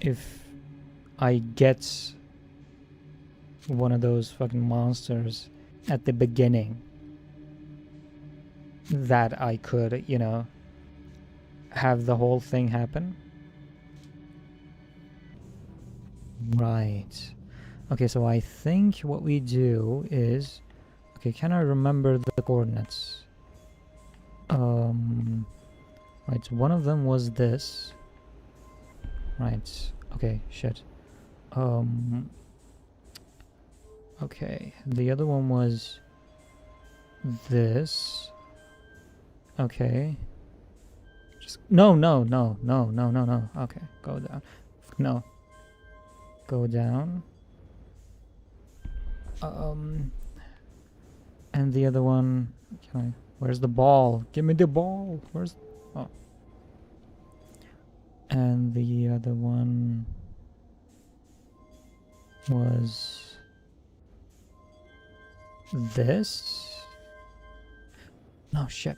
if I get one of those fucking monsters at the beginning that I could, have the whole thing happen. Right. Okay, so I think what we do is... Okay, can I remember the coordinates? Right, one of them was this. Right, okay, shit. Okay, the other one was this. Okay. Just no. Okay, go down. No. Go down. And the other one, where's the ball? Give me the ball. Where's... Oh. And the other one was this. No, shit.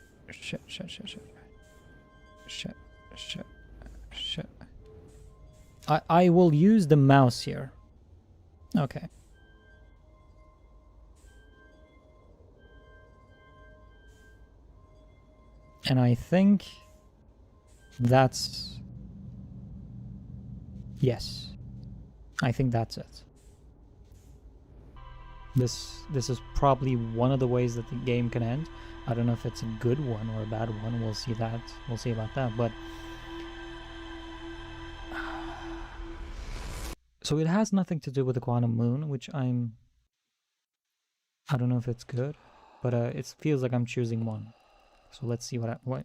I will use the mouse here. Okay. And I think that's... Yes. I think that's it. This is probably one of the ways that the game can end. I don't know if it's a good one or a bad one. We'll see that. We'll see about that. But so it has nothing to do with the quantum moon, which I don't know if it's good. but it feels like I'm choosing one. So let's see what. Go.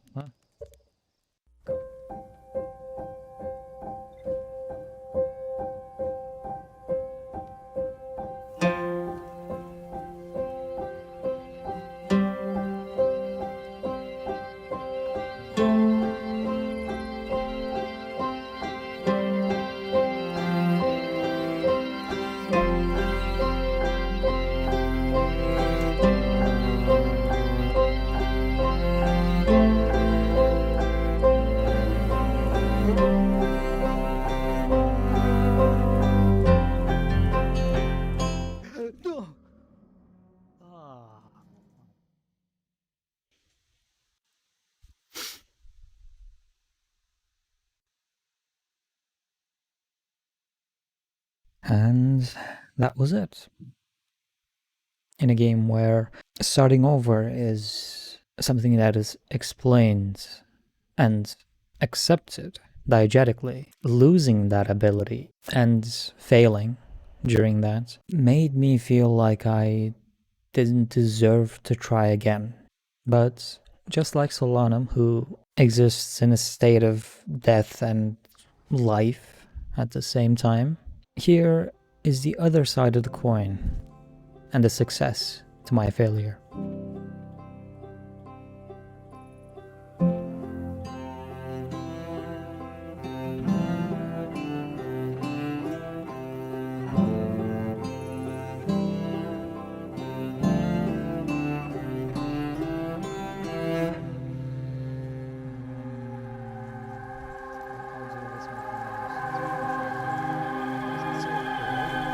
No. Ah. And that was it. In a game where starting over is something that is explained and accepted diegetically, losing that ability and failing during that made me feel like I didn't deserve to try again. But just like Solanum, who exists in a state of death and life at the same time, here is the other side of the coin and the success to my failure. I'll do this one for my listeners before sharing it. Because it's so poetic.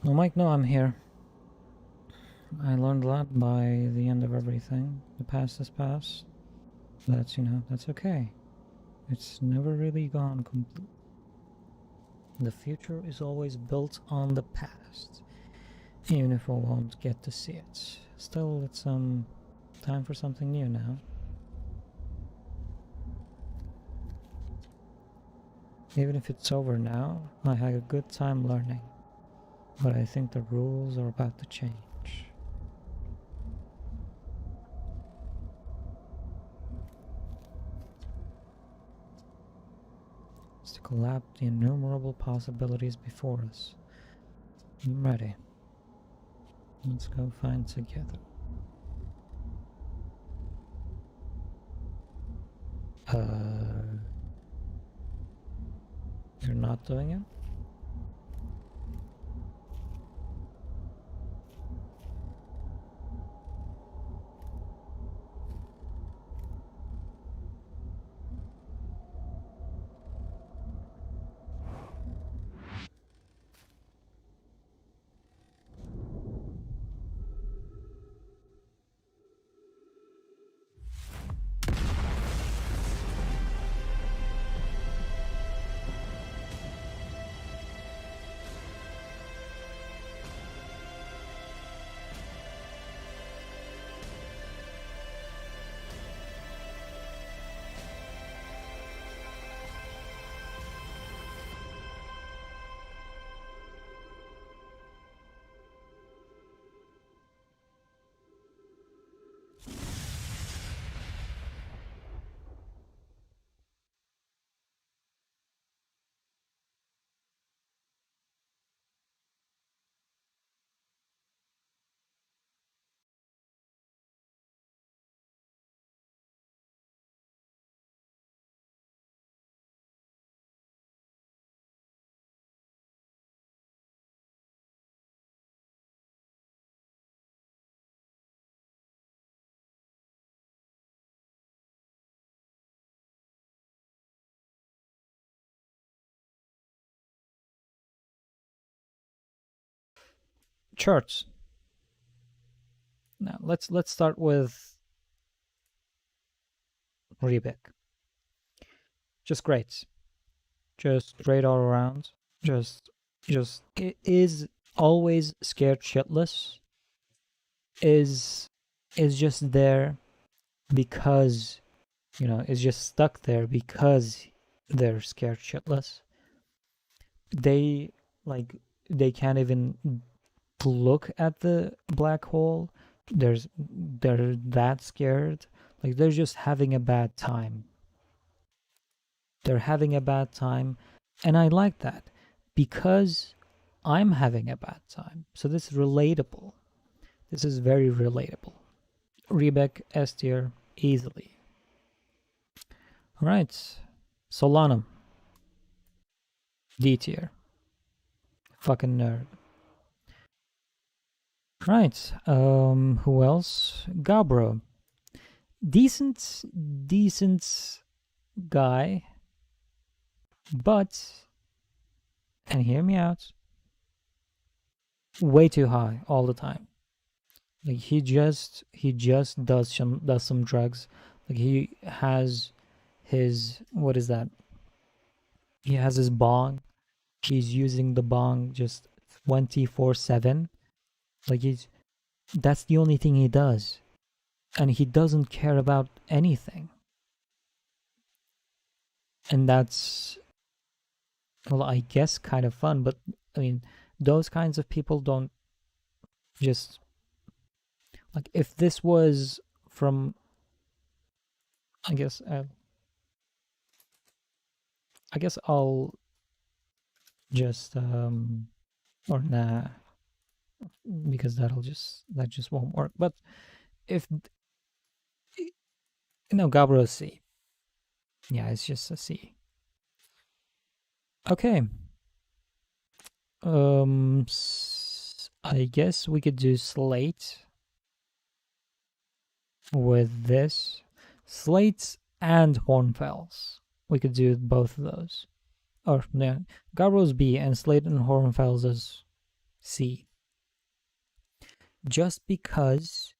No, Mike, no, I'm here. I learned a lot by the end of everything. The past is past. That's, that's okay. It's never really gone complete. The future is always built on the past, even if we won't get to see it. Still, it's time for something new now. Even if it's over now, I had a good time learning. But I think the rules are about to change. It's to collapse the innumerable possibilities before us. I'm ready. Let's go find together. You're not doing it? Charts. Now let's start with Rebek. Just great. Just great all around. Just it is always scared shitless. Is just there because is just stuck there because they're scared shitless. They like they can't even look at the black hole. They're that scared. Like they're just having a bad time. They're having a bad time, and I like that because I'm having a bad time. So this is relatable. This is very relatable. Rebek S tier easily. All right, Solanum D tier. Fucking nerd. Right. Who else? Gabro. Decent guy, but, and hear me out, way too high all the time. Like he just does some drugs. Like he has his, what is that? He has his bong. He's using the bong just 24/7. Like that's the only thing he does. And he doesn't care about anything. And that's, well, I guess kind of fun, but I mean, those kinds of people don't just, like, if this was from, I guess I guess I'll just or nah, because that just won't work. But if no, Gabriel C. Yeah, it's just a C. Okay. I guess we could do Slate with this. Slates and Hornfells. We could do both of those. Or yeah, Gabriel's B and Slate and Hornfells is C. Just because,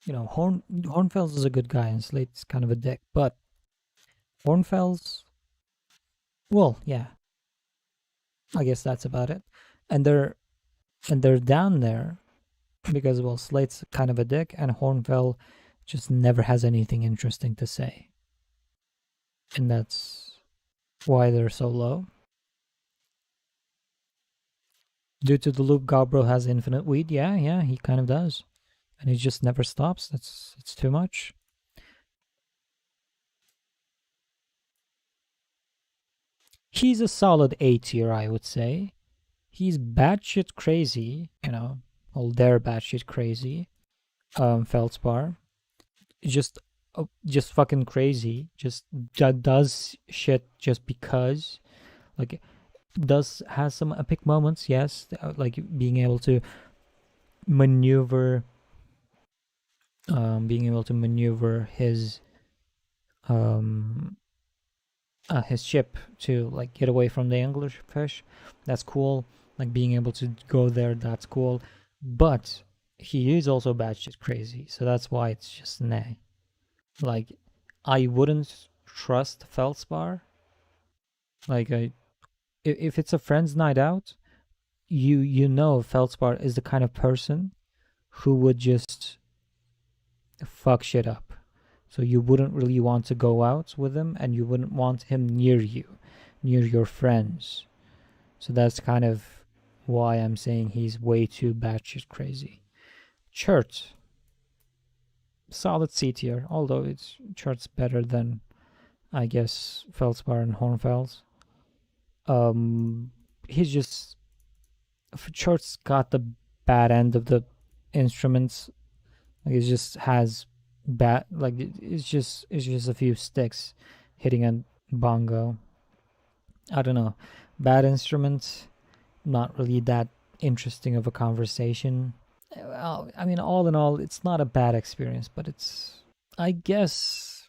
Hornfels is a good guy and Slate's kind of a dick, but Hornfels, well, yeah, I guess that's about it. And they're down there because, well, Slate's kind of a dick and Hornfell just never has anything interesting to say. And that's why they're so low. Due to the loop, Gabro has infinite weed. Yeah, he kind of does. And he just never stops. It's too much. He's a solid A tier, I would say. He's batshit crazy, well, they're batshit crazy. Feldspar, just fucking crazy. Just does shit just because, like, does has some epic moments, yes, like being able to maneuver, um his ship to like get away from the anglerfish. That's cool. Like being able to go there, that's cool. But he is also batshit crazy, so that's why it's just nah. Like, I wouldn't trust Feldspar. Like, if it's a friend's night out, you know Feldspar is the kind of person who would just fuck shit up. So you wouldn't really want to go out with him, and you wouldn't want him near you, near your friends. So that's kind of why I'm saying he's way too batshit crazy. Chert, solid C tier, although it's Chert's better than, I guess, Feldspar and Hornfels. Um, he's just Chert's got the bad end of the instruments. Like, it just has bad, like it's just a few sticks hitting a bongo. I don't know, bad instruments, not really that interesting of a conversation. Well, I mean, all in all, it's not a bad experience, but it's, I guess,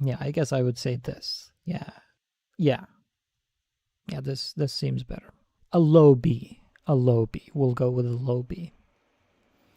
yeah, I guess I would say this. Yeah, yeah. This seems better. A low B, a low B. We'll go with a low B.